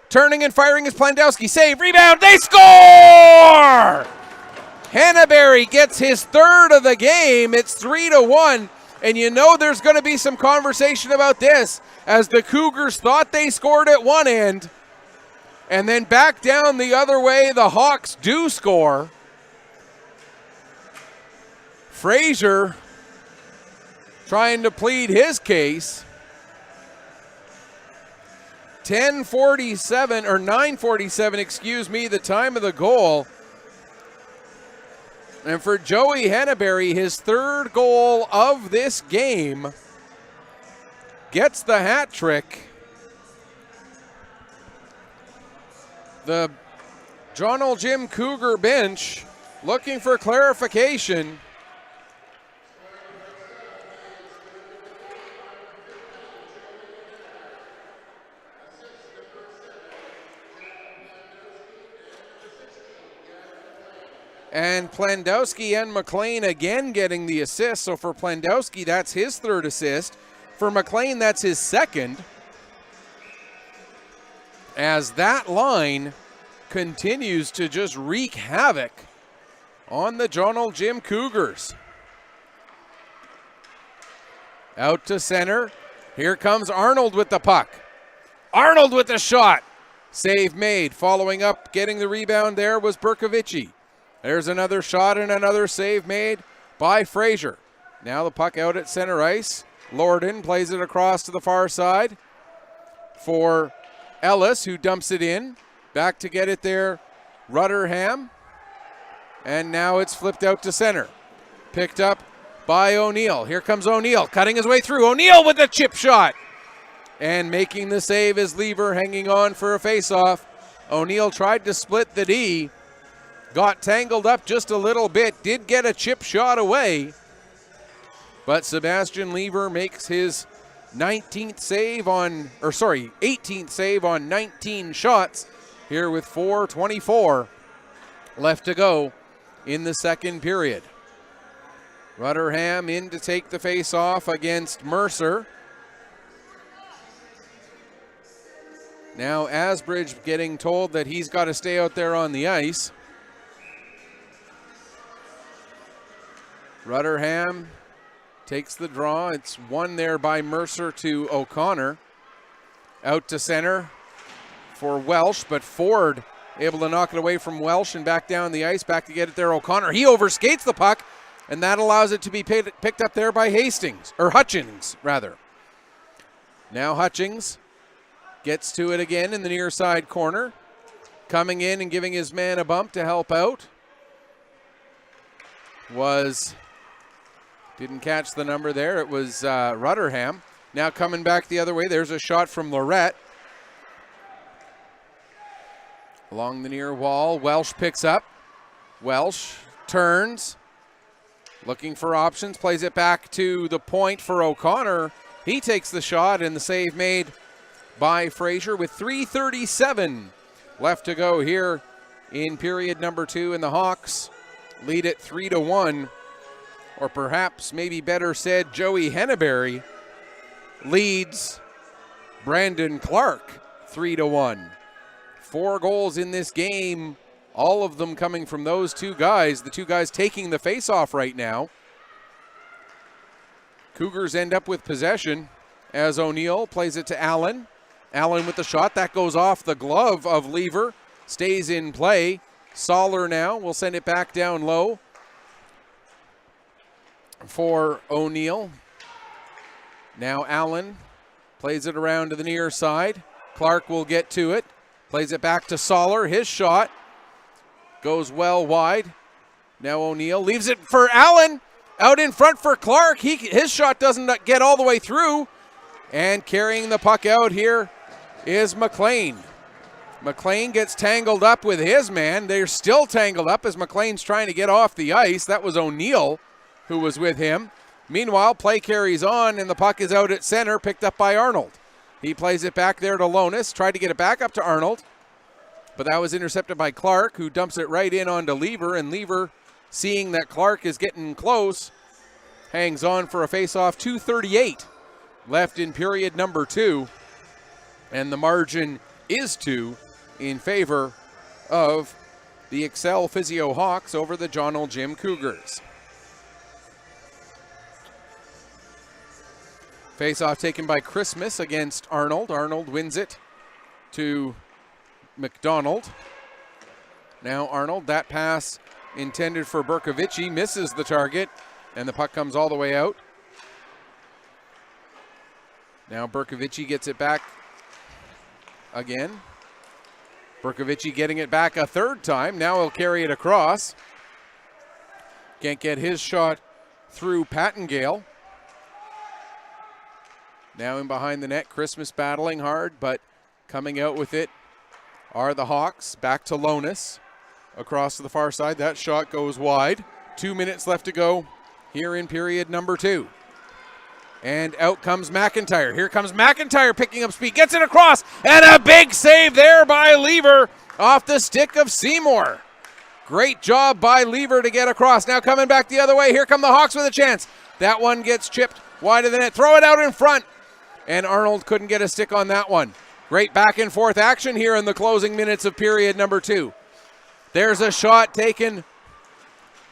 Turning and firing is Plandowski. Save, rebound, they score! Henneberry gets his third of the game. It's 3-1. And you know there's going to be some conversation about this, as the Cougars thought they scored at one end. And then back down the other way, the Hawks do score. Fraser trying to plead his case. 10:47 or 9:47, excuse me, the time of the goal. And for Joey Henneberry, his third goal of this game, gets the hat trick. The John Ol' Jim Cougar bench looking for clarification. And Plandowski and McLean again getting the assist. So for Plandowski, that's his third assist. For McLean, that's his second. As that line continues to just wreak havoc on the John Ol' Jim Cougars. Out to center. Here comes Arnold with the puck. Arnold with the shot. Save made. Following up, getting the rebound there was Berkovici. There's another shot and another save made by Fraser. Now the puck out at center ice. Lorden plays it across to the far side for Ellis, who dumps it in. Back to get it there, Rutherham. And now it's flipped out to center. Picked up by O'Neill. Here comes O'Neill, cutting his way through. O'Neill with the chip shot. And making the save is Lever, hanging on for a face-off. O'Neill tried to split the D. Got tangled up just a little bit. Did get a chip shot away. But Sebastian Lever makes his 18th save on 19 shots here with 4:24 left to go in the second period. Rutherham in to take the face-off against Mercer. Now Asbridge getting told that he's got to stay out there on the ice. Rutherham takes the draw. It's won there by Mercer to O'Connor. Out to center for Welsh, but Ford able to knock it away from Welsh and back down the ice. Back to get it there, O'Connor. He overskates the puck, and that allows it to be picked up there by Hutchings, rather. Now Hutchings gets to it again in the near side corner. Coming in and giving his man a bump to help out. Didn't catch the number there. It was Rutherham. Now coming back the other way, there's a shot from Lorette. Along the near wall, Welsh picks up. Welsh turns. Looking for options, plays it back to the point for O'Connor. He takes the shot and the save made by Fraser with 3:37 left to go here in period number 2, and the Hawks lead it 3-1. Or perhaps, maybe better said, Joey Henneberry leads Brandon Clark 3-1. 4 goals in this game, all of them coming from those two guys, the two guys taking the face-off right now. Cougars end up with possession as O'Neill plays it to Allen. Allen with the shot, that goes off the glove of Lever, stays in play. Soller now will send it back down low for O'Neill. Now Allen plays it around to the near side. Clark will get to it. Plays it back to Soller. His shot goes well wide. Now O'Neill leaves it for Allen. Out in front for Clark. His shot doesn't get all the way through. And carrying the puck out here is McLean. McLean gets tangled up with his man. They're still tangled up as McLean's trying to get off the ice. That was O'Neill who was with him. Meanwhile, play carries on, and the puck is out at center, picked up by Arnold. He plays it back there to Lonis, tried to get it back up to Arnold, but that was intercepted by Clark, who dumps it right in onto Lever, and Lever, seeing that Clark is getting close, hangs on for a face-off. 2:38 left in period number 2, and the margin is 2 in favor of the ACCEL Physio Hawks over the John L. Jim Cougars. Face-off taken by Christmas against Arnold. Arnold wins it to McDonald. Now Arnold, that pass intended for Berkovici, misses the target, and the puck comes all the way out. Now Berkovici gets it back again. Berkovici getting it back a third time. Now he'll carry it across. Can't get his shot through Pattengale. Now in behind the net, Christmas battling hard, but coming out with it are the Hawks. Back to Lonis. Across to the far side, that shot goes wide. 2 minutes left to go here in period number 2. And out comes McIntyre. Here comes McIntyre picking up speed, gets it across, and a big save there by Lever off the stick of Seymour. Great job by Lever to get across. Now coming back the other way, here come the Hawks with a chance. That one gets chipped wide of the net. Throw it out in front. And Arnold couldn't get a stick on that one. Great back and forth action here in the closing minutes of period number 2. There's a shot taken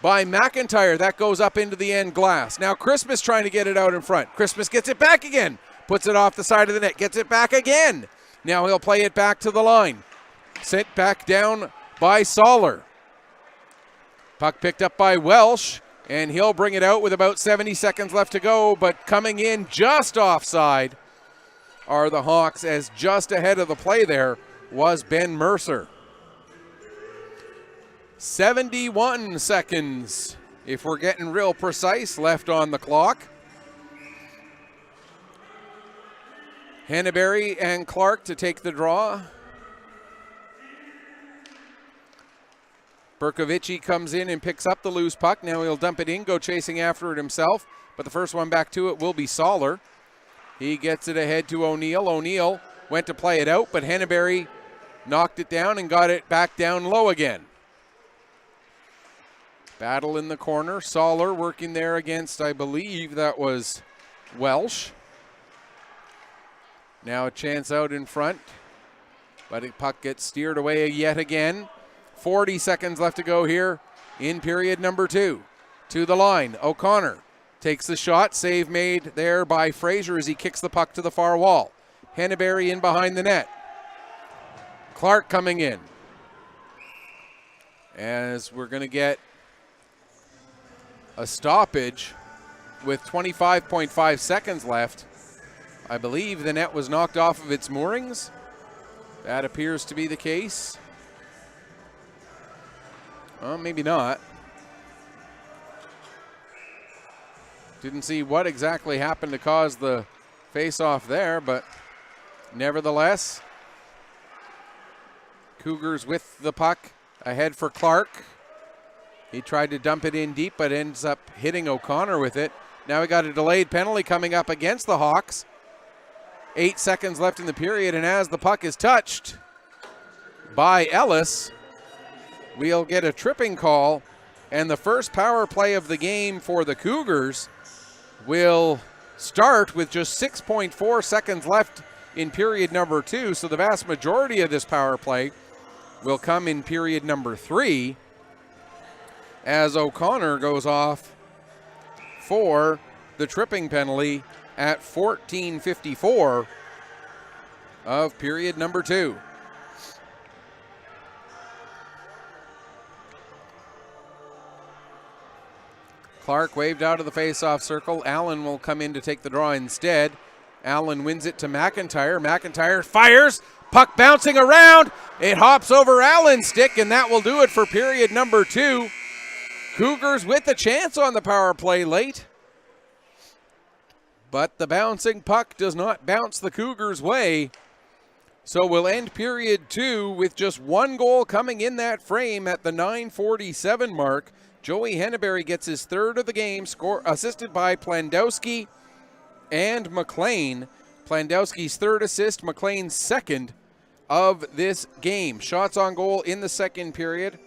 by McIntyre. That goes up into the end glass. Now Christmas trying to get it out in front. Christmas gets it back again. Puts it off the side of the net. Gets it back again. Now he'll play it back to the line. Sent back down by Soller. Puck picked up by Welsh. And he'll bring it out with about 70 seconds left to go. But coming in just offside are the Hawks, as just ahead of the play there was Ben Mercer. 71 seconds, if we're getting real precise, left on the clock. Henneberry and Clark to take the draw. Berkovici comes in and picks up the loose puck. Now he'll dump it in, go chasing after it himself. But the first one back to it will be Soller. He gets it ahead to O'Neill. O'Neill went to play it out, but Henneberry knocked it down and got it back down low again. Battle in the corner. Soller working there against, I believe that was Welsh. Now a chance out in front, but the puck gets steered away yet again. 40 seconds left to go here in period number 2. To the line, O'Connor takes the shot. Save made there by Fraser as he kicks the puck to the far wall. Henneberry in behind the net. Clark coming in. As we're going to get a stoppage with 25.5 seconds left. I believe the net was knocked off of its moorings. That appears to be the case. Well, maybe not. Didn't see what exactly happened to cause the face-off there, but nevertheless, Cougars with the puck ahead for Clark. He tried to dump it in deep, but ends up hitting O'Connor with it. Now we got a delayed penalty coming up against the Hawks. 8 seconds left in the period, and as the puck is touched by Ellis, we'll get a tripping call, and the first power play of the game for the Cougars will start with just 6.4 seconds left in period number 2. So the vast majority of this power play will come in period number 3 as O'Connor goes off for the tripping penalty at 14:54 of period number 2. Clark waved out of the face-off circle. Allen will come in to take the draw instead. Allen wins it to McIntyre. McIntyre fires. Puck bouncing around. It hops over Allen's stick, and that will do it for period number 2. Cougars with a chance on the power play late. But the bouncing puck does not bounce the Cougars' way. So we'll end period 2 with just one goal coming in that frame at the 9:47 mark. Joey Henneberry gets his third of the game, assisted by Plandowski and McLean. Plandowski's third assist, McLean's second of this game. Shots on goal in the second period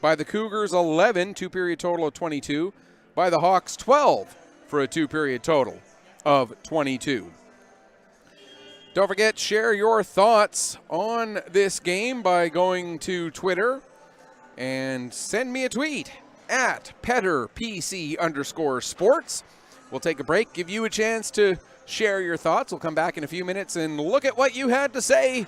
by the Cougars, 11, two-period total of 22. By the Hawks, 12 for a two-period total of 22. Don't forget, share your thoughts on this game by going to Twitter and send me a tweet at PetterPC_sports. We'll take a break, give you a chance to share your thoughts. We'll come back in a few minutes and look at what you had to say,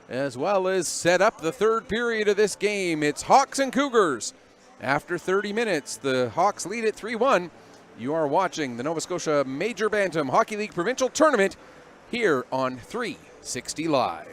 as well as set up the third period of this game. It's Hawks and Cougars. After 30 minutes, the Hawks lead at 3-1. You are watching the Nova Scotia Major Bantam Hockey League Provincial Tournament here on 360 Live.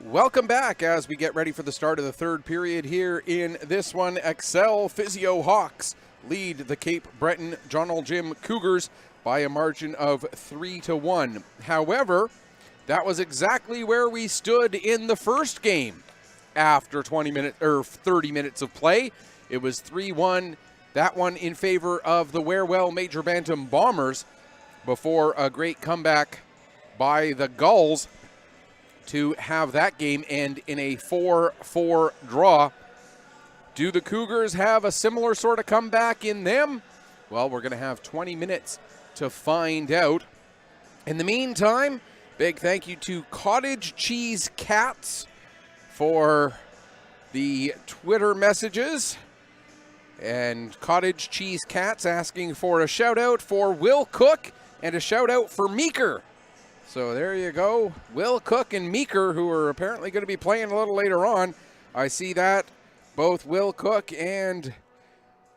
Welcome back as we get ready for the start of the third period here in this one. ACCEL Physio Hawks lead the Cape Breton John Jim Cougars by a margin of 3-1. However, that was exactly where we stood in the first game after 30 minutes of play. It was 3-1, that one in favor of the Wherwell Major Bantam Bombers before a great comeback by the Gulls to have that game end in a 4-4 draw. Do the Cougars have a similar sort of comeback in them? Well, we're going to have 20 minutes to find out. In the meantime, big thank you to Cottage Cheese Cats for the Twitter messages. And Cottage Cheese Cats asking for a shout out for Will Cook and a shout out for Meeker. So there you go. Will Cook and Meeker, who are apparently going to be playing a little later on. I see that. Both Will Cook and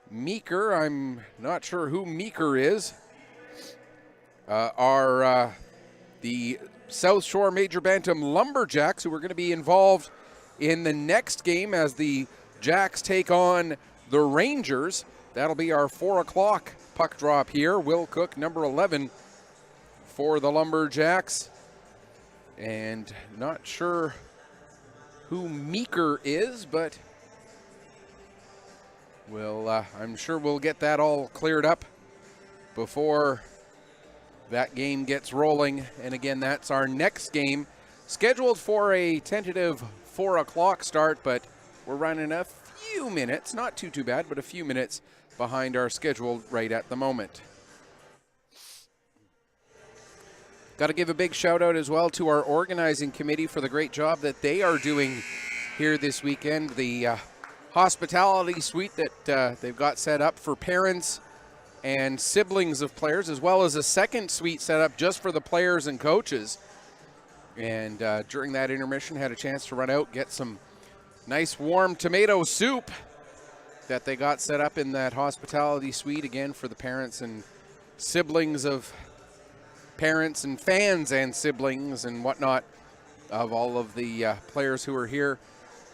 Meeker, I'm not sure who Meeker is, are the South Shore Major Bantam Lumberjacks, who are going to be involved in the next game as the Jacks take on the Rangers. That'll be our 4 o'clock puck drop here. Will Cook, number 11 for the Lumberjacks. And not sure who Meeker is, but I'm sure we'll get that all cleared up before that game gets rolling. And again, that's our next game, scheduled for a tentative 4 o'clock start, but we're running a few minutes, not too bad, but a few minutes behind our schedule right at the moment. Got to give a big shout out as well to our organizing committee for the great job that they are doing here this weekend. The hospitality suite that they've got set up for parents and siblings of players, as well as a second suite set up just for the players and coaches. And during that intermission, had a chance to run out, get some nice warm tomato soup that they got set up in that hospitality suite, again for the parents and siblings of parents and fans and siblings and whatnot of all of the players who are here.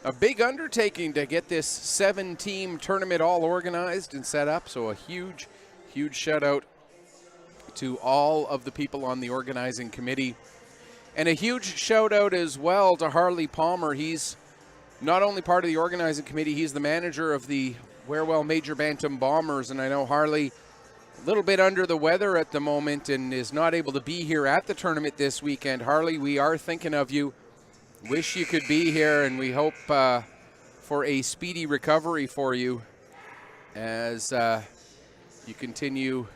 A big undertaking to get this 7-team tournament all organized and set up, so a huge shout out to all of the people on the organizing committee. And a huge shout out as well to Harley Palmer. He's not only part of the organizing committee, he's the manager of the Wherwell Major Bantam Bombers, and I know Harley a little bit under the weather at the moment and is not able to be here at the tournament this weekend. Harley, we are thinking of you. Wish you could be here, and we hope for a speedy recovery for you as you continue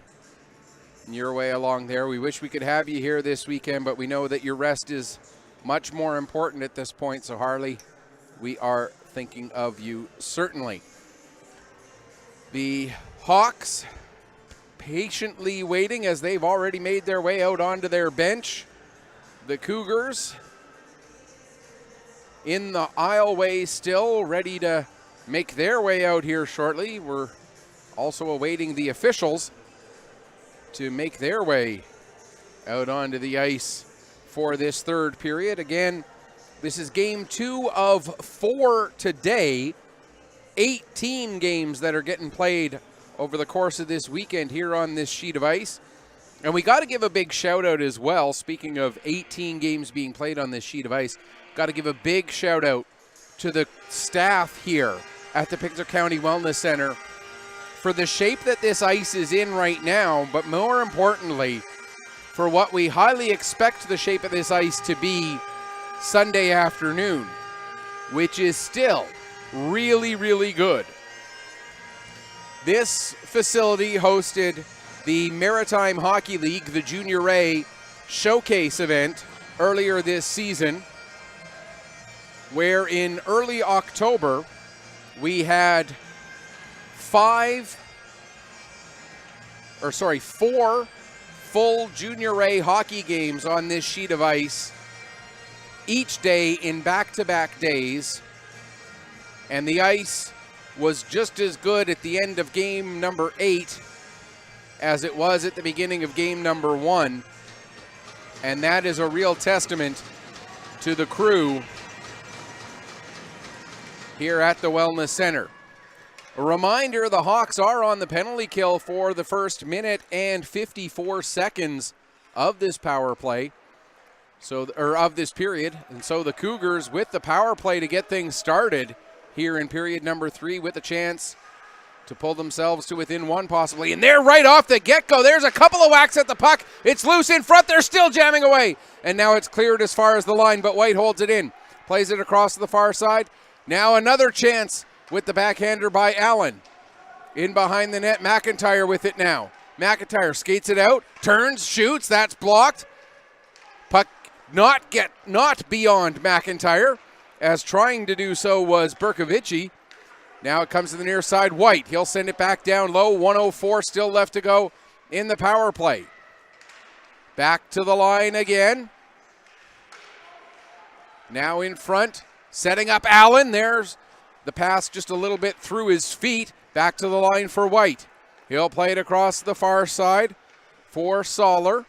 your way along there. We wish we could have you here this weekend, but we know that your rest is much more important at this point. So Harley, we are thinking of you certainly. The Hawks patiently waiting as they've already made their way out onto their bench. The Cougars in the aisleway still, ready to make their way out here shortly. We're also awaiting the officials to make their way out onto the ice for this third period. Again, this is game 2 of 4 today. 18 games that are getting played over the course of this weekend here on this sheet of ice. And we got to give a big shout out as well. Speaking of 18 games being played on this sheet of ice, got to give a big shout out to the staff here at the Pictou County Wellness Center for the shape that this ice is in right now, but more importantly, for what we highly expect the shape of this ice to be Sunday afternoon, which is still really, really good. This facility hosted the Maritime Hockey League, the Junior A Showcase event earlier this season, where in early October we had 4 full Junior A hockey games on this sheet of ice, each day in back-to-back days. And the ice was just as good at the end of game number 8 as it was at the beginning of game number 1. And that is a real testament to the crew here at the Wellness Center. A reminder, the Hawks are on the penalty kill for the first minute and 54 seconds of this power play. Of this period. And so the Cougars with the power play to get things started here in period number 3 with a chance to pull themselves to within 1 possibly. And they're right off the get-go. There's a couple of whacks at the puck. It's loose in front. They're still jamming away. And now it's cleared as far as the line, but White holds it in. Plays it across to the far side. Now another chance with the backhander by Allen. In behind the net, McIntyre with it now. McIntyre skates it out, turns, shoots. That's blocked. Puck not beyond McIntyre, as trying to do so was Berkovici. Now it comes to the near side, White. He'll send it back down low. 1:04 still left to go in the power play. Back to the line again. Now in front, setting up Allen. There's the pass just a little bit through his feet. Back to the line for White. He'll play it across the far side for Soller.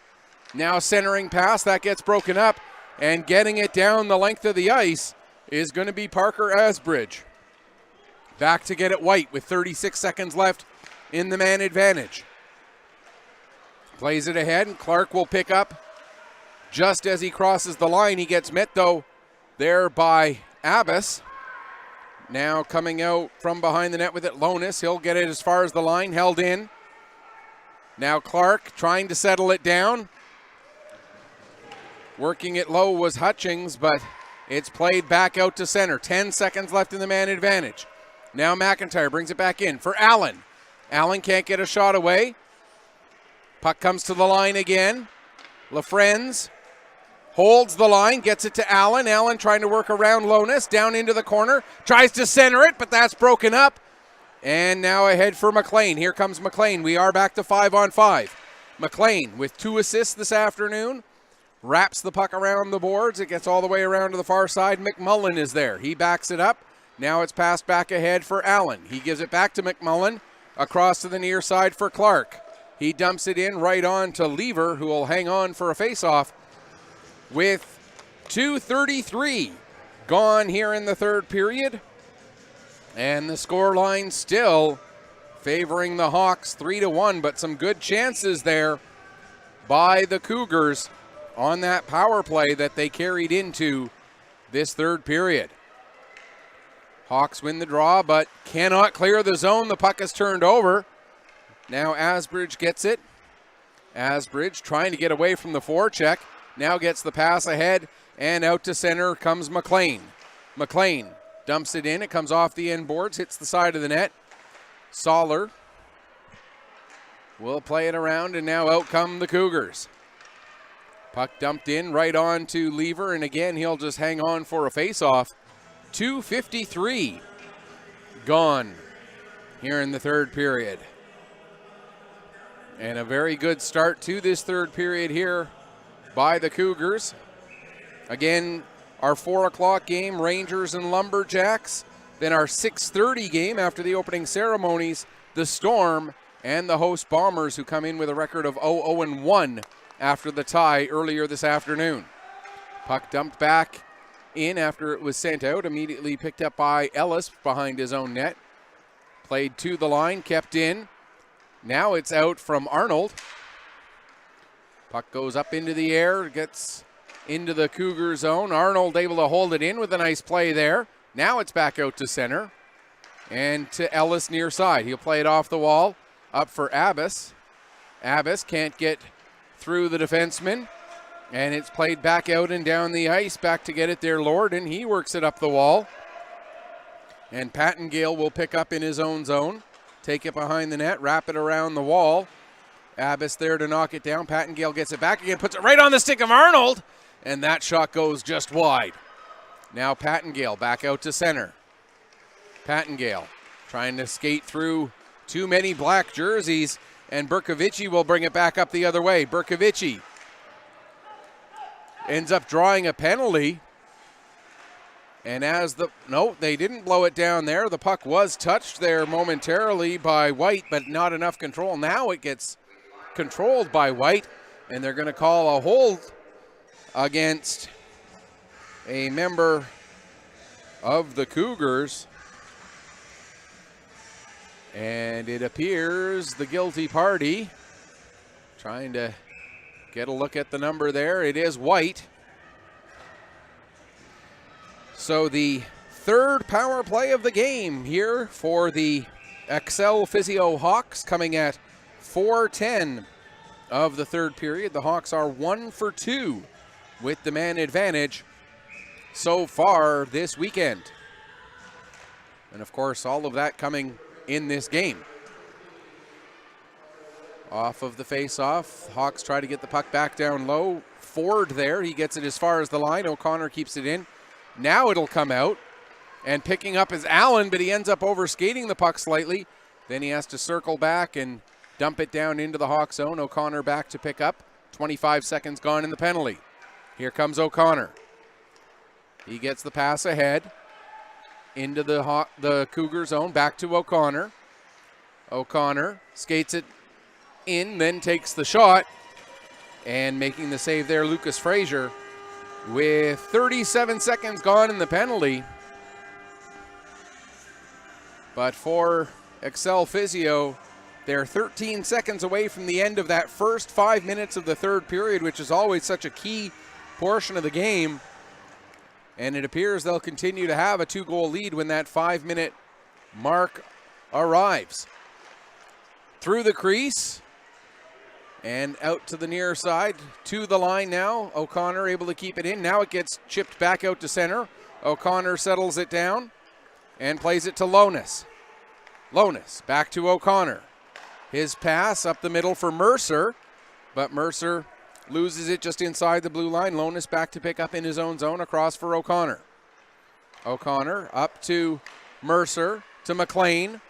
Now centering pass, that gets broken up, and getting it down the length of the ice is going to be Parker Asbridge. Back to get it White with 36 seconds left in the man advantage. Plays it ahead, and Clark will pick up just as he crosses the line. He gets met, though, there by Abbas. Now coming out from behind the net with it, Lonis. He'll get it as far as the line, held in. Now Clark trying to settle it down. Working it low was Hutchings, but it's played back out to center. 10 seconds left in the man advantage. Now McIntyre brings it back in for Allen. Allen can't get a shot away. Puck comes to the line again. LaFrenz holds the line, gets it to Allen. Allen trying to work around Lonis, down into the corner. Tries to center it, but that's broken up. And now ahead for McLean. Here comes McLean. We are back to 5-on-5. McLean with 2 assists this afternoon. Wraps the puck around the boards. It gets all the way around to the far side. McMullen is there. He backs it up. Now it's passed back ahead for Allen. He gives it back to McMullen. Across to the near side for Clark. He dumps it in right on to Lever, who will hang on for a face-off with 2:33 gone here in the third period. And the scoreline still favoring the Hawks 3-1, but some good chances there by the Cougars on that power play that they carried into this third period. Hawks win the draw, but cannot clear the zone. The puck is turned over. Now Asbridge gets it. Asbridge trying to get away from the forecheck. Now gets the pass ahead, and out to center comes McLean. McLean dumps it in. It comes off the end boards, hits the side of the net. Soller will play it around, and now out come the Cougars. Puck dumped in right on to Lever, and again he'll just hang on for a face-off. 2:53 gone here in the third period. And a very good start to this third period here by the Cougars. Again, our 4 o'clock game, Rangers and Lumberjacks. Then our 6:30 game after the opening ceremonies, the Storm and the host Bombers, who come in with a record of 0-1 after the tie earlier this afternoon. Puck dumped back in after it was sent out, immediately picked up by Ellis behind his own net. Played to the line, kept in. Now it's out from Arnold. Puck goes up into the air, gets into the Cougar zone. Arnold able to hold it in with a nice play there. Now it's back out to center and to Ellis near side. He'll play it off the wall, up for Abbas. Abbas can't get through the defenseman, and it's played back out and down the ice. Back to get it there, Lord, and he works it up the wall. And Pattengale will pick up in his own zone, take it behind the net, wrap it around the wall. Abbas there to knock it down. Pattengale gets it back again, puts it right on the stick of Arnold, and that shot goes just wide. Now Pattengale back out to center. Pattengale trying to skate through too many black jerseys, and Berkovici will bring it back up the other way. Berkovici ends up drawing a penalty. And no, they didn't blow it down there. The puck was touched there momentarily by White, but not enough control. Now it gets controlled by White, and they're going to call a hold against a member of the Cougars. And it appears the guilty party, trying to get a look at the number there. It is White. So the third power play of the game here for the ACCEL Physio Hawks, coming at 4:10 of the third period. The Hawks are 1 for 2 with the man advantage so far this weekend. And of course, all of that coming in this game. Off of the face-off, Hawks try to get the puck back down low. Ford there, he gets it as far as the line. O'Connor keeps it in. Now it'll come out, and picking up is Allen, but he ends up over-skating the puck slightly. Then he has to circle back and dump it down into the Hawk zone. O'Connor back to pick up. 25 seconds gone in the penalty. Here comes O'Connor. He gets the pass ahead into the Cougar zone, back to O'Connor. O'Connor skates it in, then takes the shot, and making the save there, Lucas Frazier, with 37 seconds gone in the penalty. But for ACCEL Physio, they're 13 seconds away from the end of that first 5 minutes of the third period, which is always such a key portion of the game. And it appears they'll continue to have a 2-goal lead when that 5-minute mark arrives. Through the crease and out to the near side, to the line now. O'Connor able to keep it in. Now it gets chipped back out to center. O'Connor settles it down and plays it to Lonis. Lonis back to O'Connor. His pass up the middle for Mercer, but Mercer loses it just inside the blue line. Lonis back to pick up in his own zone, across for O'Connor. O'Connor up to Mercer, to McLean.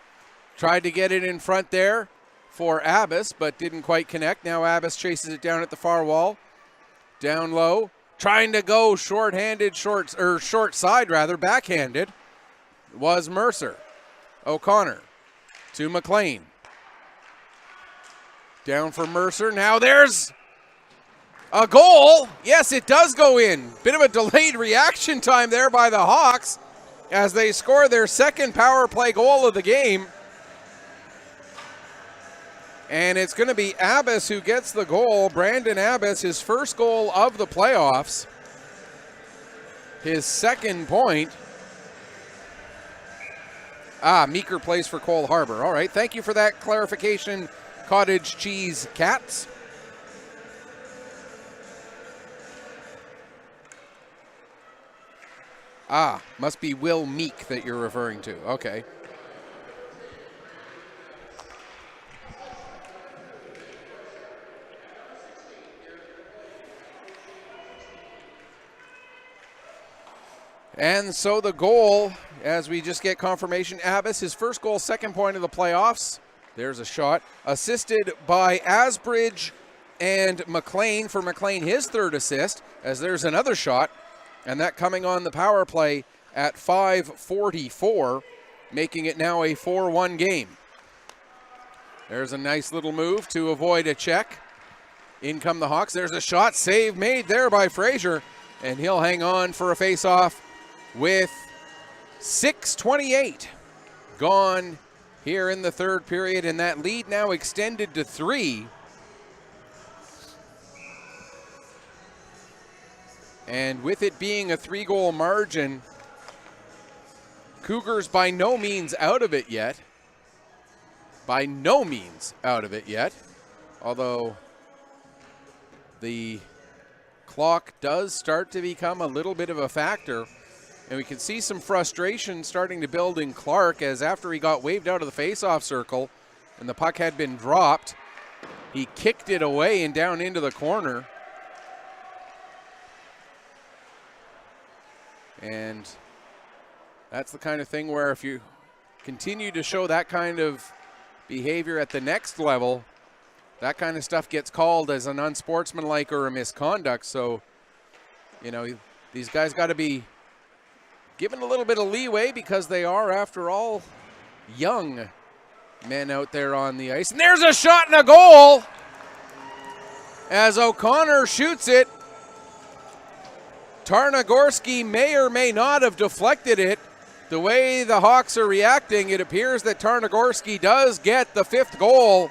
Tried to get it in front there for Abbas, but didn't quite connect. Now Abbas chases it down at the far wall. Down low, trying to go short-handed, short side rather, backhanded, was Mercer. O'Connor to McLean. Down for Mercer. Now there's a goal. Yes, it does go in. Bit of a delayed reaction time there by the Hawks as they score their second power play goal of the game. And it's going to be Abbas who gets the goal. Brandon Abbas, his first goal of the playoffs. His second point. Meeker plays for Cole Harbour. All right, thank you for that clarification, Cottage Cheese Cats. Must be Will Meek that you're referring to. Okay. And so the goal, as we just get confirmation, Abbas, his first goal, second point of the playoffs. There's a shot. Assisted by Asbridge and McLean. For McLean, his third assist, as there's another shot. And that coming on the power play at 5:44, making it now a 4-1 game. There's a nice little move to avoid a check. In come the Hawks. There's a shot, save made there by Frazier, and he'll hang on for a face-off with 6:28 gone here in the third period, and that lead now extended to 3. And with it being a 3-goal margin, Cougars by no means out of it yet. By no means out of it yet. Although the clock does start to become a little bit of a factor. And we can see some frustration starting to build in Clark, as after he got waved out of the face-off circle and the puck had been dropped, he kicked it away and down into the corner. And that's the kind of thing where if you continue to show that kind of behavior at the next level, that kind of stuff gets called as an unsportsmanlike or a misconduct. So, you know, these guys got to be given a little bit of leeway, because they are, after all, young men out there on the ice. And there's a shot and a goal as O'Connor shoots it. Tarnagorski may or may not have deflected it, the way the Hawks are reacting, it appears that Tarnogorski does get the 5th goal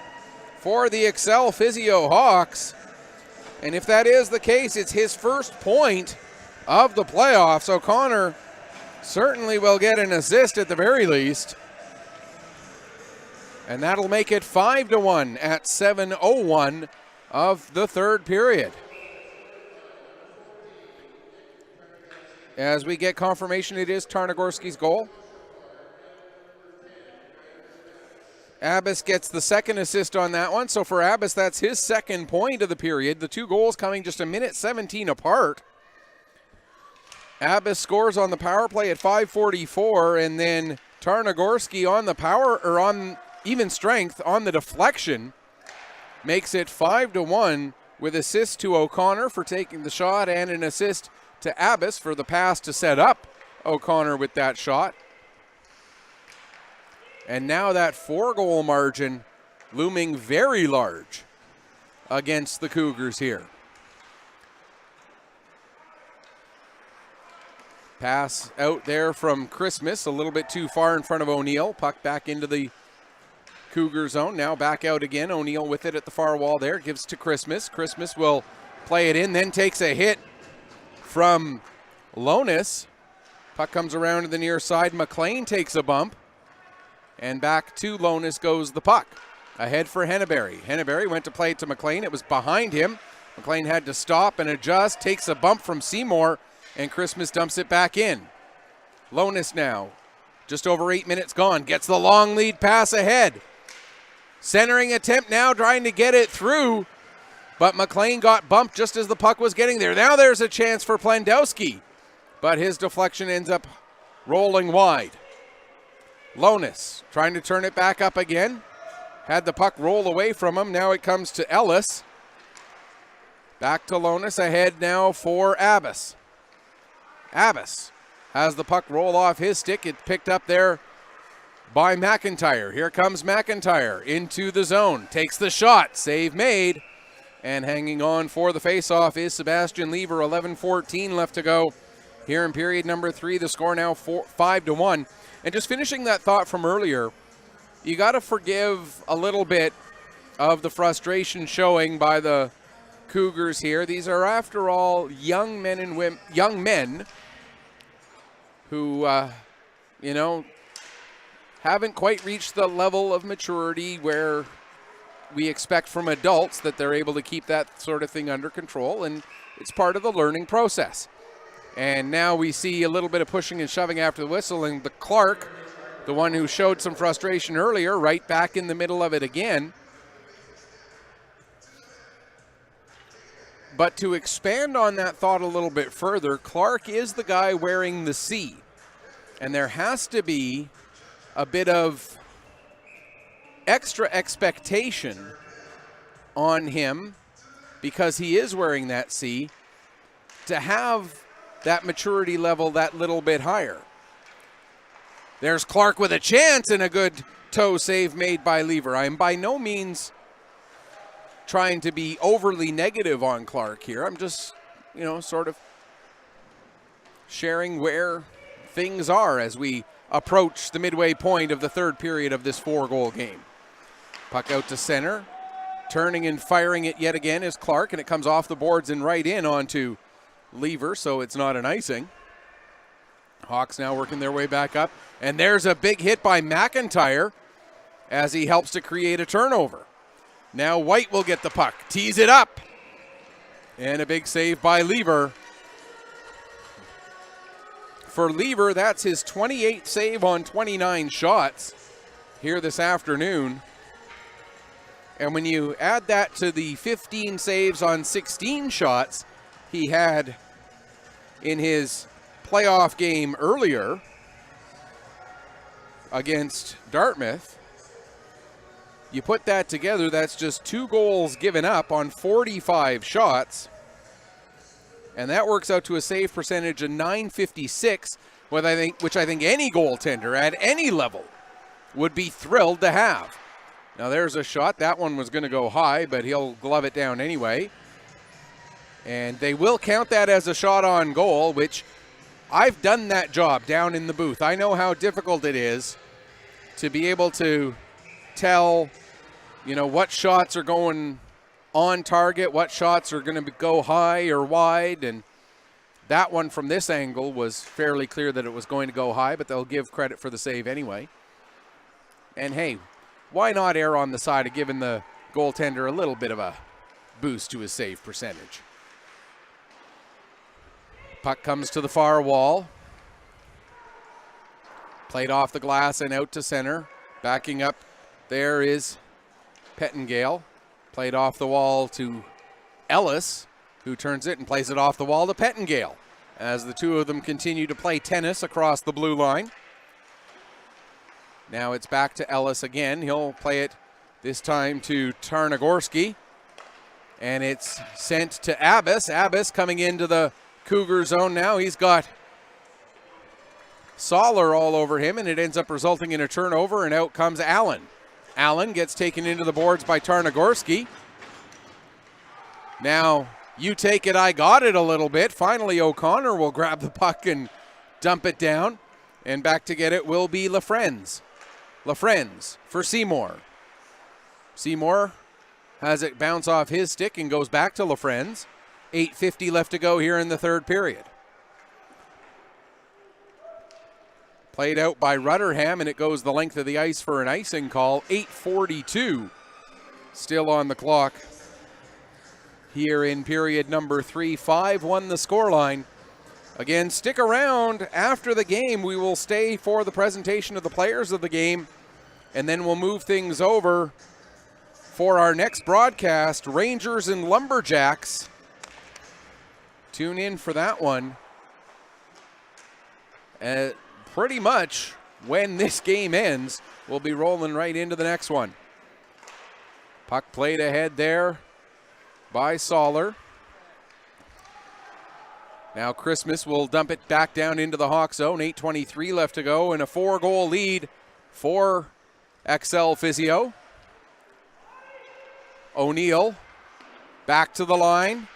for the ACCEL Physio Hawks. And if that is the case, it's his first point of the playoffs. O'Connor certainly will get an assist at the very least. And that'll make it 5-1 at 7:01 of the 3rd period. As we get confirmation, it is Tarnogorski's goal. Abbas gets the 2nd assist on that one. So for Abbas, that's his 2nd point of the period. The 2 goals coming just a minute 17 apart. Abbas scores on the power play at 5:44, and then Tarnogorski on the power, or on even strength, on the deflection, makes it 5-1 with assist to O'Connor for taking the shot and an assist to Abbas for the pass to set up O'Connor with that shot. And now that 4-goal margin looming very large against the Cougars here. Pass out there from Christmas, a little bit too far in front of O'Neill. Puck back into the Cougar zone. Now back out again. O'Neill with it at the far wall there. Gives to Christmas. Christmas will play it in, then takes a hit from Lonis. Puck comes around to the near side. McLean takes a bump. And back to Lonis goes the puck. Ahead for Henneberry. Henneberry went to play it to McLean. It was behind him. McLean had to stop and adjust. Takes a bump from Seymour. And Christmas dumps it back in. Lonis now. Just over 8 minutes gone. Gets the long lead pass ahead. Centering attempt now, trying to get it through, but McLean got bumped just as the puck was getting there. Now there's a chance for Plandowski, but his deflection ends up rolling wide. Lonis trying to turn it back up again. Had the puck roll away from him. Now it comes to Ellis. Back to Lonis, ahead now for Abbas. Abbas has the puck roll off his stick. It's picked up there by McIntyre. Here comes McIntyre into the zone. Takes the shot. Save made. And hanging on for the faceoff is Sebastian Lever. 11:14 left to go here in period number 3. The score now 5-1. And just finishing that thought from earlier, you got to forgive a little bit of the frustration showing by the Cougars here. These are, after all, young men and women, young men who, haven't quite reached the level of maturity where we expect from adults that they're able to keep that sort of thing under control, and it's part of the learning process. And now we see a little bit of pushing and shoving after the whistle, and the Clark, the one who showed some frustration earlier, right back in the middle of it again. But to expand on that thought a little bit further, Clark is the guy wearing the C, and there has to be a bit of extra expectation on him because he is wearing that C to have that maturity level that little bit higher. There's Clark with a chance and a good toe save made by Lever. I am by no means trying to be overly negative on Clark here. I'm just, sort of sharing where things are as we approach the midway point of the 3rd period of this 4-goal game. Puck out to center. Turning and firing it yet again is Clark, and it comes off the boards and right in onto Lever, so it's not an icing. Hawks now working their way back up. And there's a big hit by McIntyre as he helps to create a turnover. Now White will get the puck. Tees it up. And a big save by Lever. For Lever, that's his 28th save on 29 shots here this afternoon. And when you add that to the 15 saves on 16 shots he had in his playoff game earlier against Dartmouth, you put that together, that's just 2 goals given up on 45 shots. And that works out to a save percentage of .956, which I think any goaltender at any level would be thrilled to have. Now there's a shot. That one was going to go high, but he'll glove it down anyway. And they will count that as a shot on goal, which I've done that job down in the booth. I know how difficult it is to be able to tell, what shots are going on target, what shots are going to go high or wide. And that one from this angle was fairly clear that it was going to go high, but they'll give credit for the save anyway. And hey, why not err on the side of giving the goaltender a little bit of a boost to his save percentage? Puck comes to the far wall. Played off the glass and out to center. Backing up there is Pettengale. Played off the wall to Ellis, who turns it and plays it off the wall to Pettengale, as the two of them continue to play tennis across the blue line. Now it's back to Ellis again. He'll play it this time to Tarnagorski. And it's sent to Abbas. Abbas coming into the Cougar zone now. He's got Soller all over him, and it ends up resulting in a turnover, and out comes Allen. Allen gets taken into the boards by Tarnagorski. Now, you take it, I got it a little bit. Finally, O'Connor will grab the puck and dump it down. And back to get it will be LaFrenz. LaFrenz for Seymour. Seymour has it bounce off his stick and goes back to LaFrenz. 8:50 left to go here in the third period. Played out by Rutterham, and it goes the length of the ice for an icing call. 8:42 still on the clock here in period number 3. 5-1 the scoreline. Again, stick around after the game. We will stay for the presentation of the players of the game, and then we'll move things over for our next broadcast, Rangers and Lumberjacks. Tune in for that one. Pretty much when this game ends, we'll be rolling right into the next one. Puck played ahead there by Soller. Now Christmas will dump it back down into the Hawk zone. 8:23 left to go, and a 4-goal lead for ACCEL Physio. O'Neill back to the line.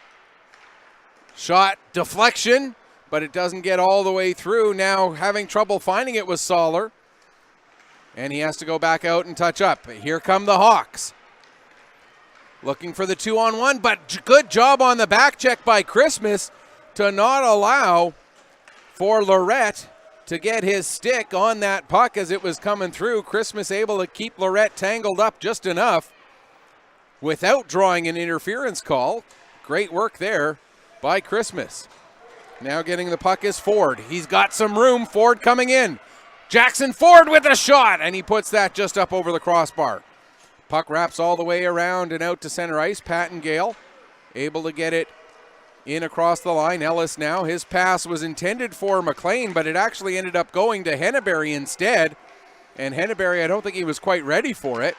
Shot deflection, but it doesn't get all the way through. Now having trouble finding it was Soller, and he has to go back out and touch up. Here come the Hawks. Looking for the 2-on-1, but good job on the back check by Christmas to not allow for Lorette to get his stick on that puck as it was coming through. Christmas able to keep Lorette tangled up just enough without drawing an interference call. Great work there by Christmas. Now getting the puck is Ford. He's got some room. Ford coming in. Jackson Ford with a shot, and he puts that just up over the crossbar. Puck wraps all the way around and out to center ice. Pettengale able to get it in across the line. Ellis now. His pass was intended for McLean, but it actually ended up going to Henneberry instead. And Henneberry, I don't think he was quite ready for it.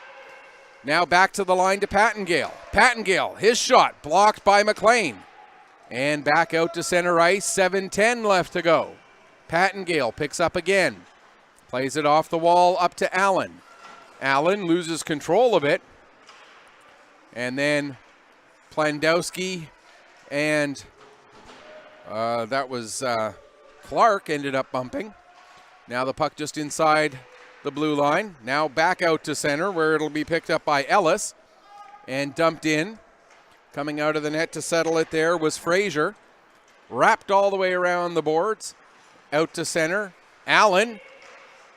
Now back to the line to Pettengale. Pettengale, his shot blocked by McLean. And back out to center ice. 7:10 left to go. Pettengale picks up again. Plays it off the wall up to Allen. Allen loses control of it. And then Plandowski and that was Clark ended up bumping. Now the puck just inside the blue line. Now back out to center where it'll be picked up by Ellis and dumped in. Coming out of the net to settle it there was Frazier. Wrapped all the way around the boards. Out to center. Allen.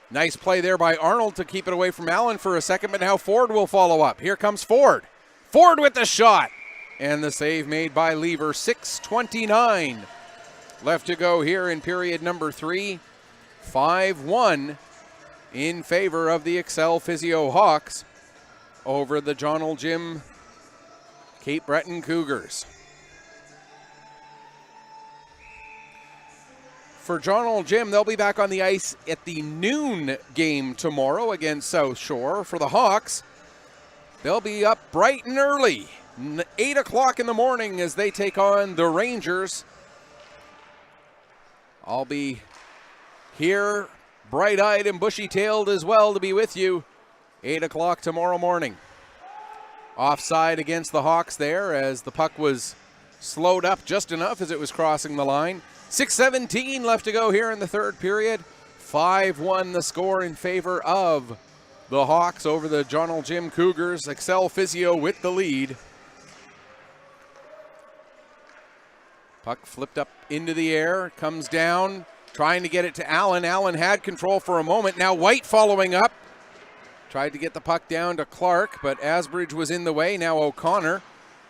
Nice play there by Arnold to keep it away from Allen for a second, but now Ford will follow up. Here comes Ford. Ford with the shot. And the save made by Lever. 6:29 left to go here in period number 3. 5-1 in favor of the ACCEL Physio Hawks over the John L. Jim Cape Breton Cougars. For John L. Jim, they'll be back on the ice at the noon game tomorrow against South Shore. For the Hawks, they'll be up bright and early, 8 o'clock in the morning as they take on the Rangers. I'll be here, bright-eyed and bushy-tailed as well to be with you, 8 o'clock tomorrow morning. Offside against the Hawks there as the puck was slowed up just enough as it was crossing the line. 6:17 left to go here in the third period. 5-1 the score in favor of the Hawks over the John L. Jim Cougars. ACCEL Physio with the lead. Puck flipped up into the air, comes down, trying to get it to Allen. Allen had control for a moment. Now White following up. Tried to get the puck down to Clark, but Asbridge was in the way. Now O'Connor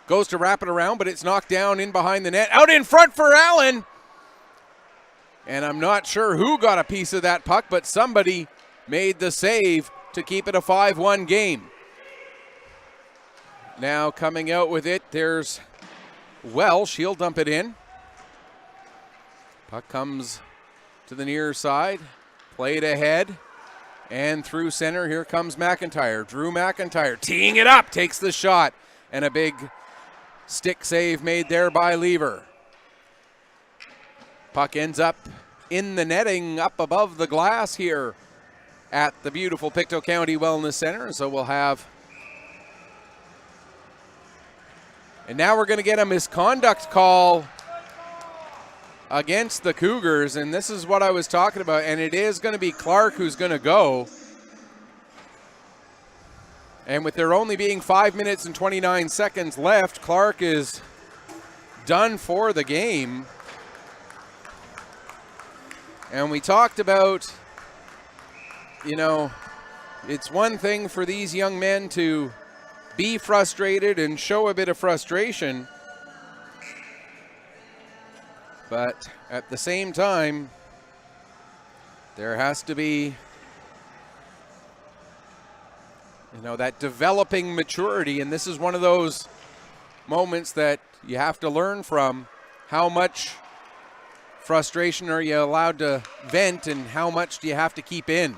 goes to wrap it around, but it's knocked down in behind the net. Out in front for Allen. And I'm not sure who got a piece of that puck, but somebody made the save to keep it a 5-1 game. Now coming out with it, there's Welsh. He'll dump it in. Puck comes to the near side. Played ahead. And through center, here comes McIntyre. Drew McIntyre teeing it up, takes the shot. And a big stick save made there by Lever. Puck ends up in the netting up above the glass here at the beautiful Pictou County Wellness Center. So we'll have... And now we're going to get a misconduct call against the Cougars, and this is what I was talking about, and it is going to be Clark who's going to go. And with there only being 5 minutes and 29 seconds left, Clark is done for the game. And we talked about, you know, it's one thing for these young men to be frustrated and show a bit of frustration, but at the same time, there has to be, you know, that developing maturity. And this is one of those moments that you have to learn from. How much frustration are you allowed to vent, and how much do you have to keep in?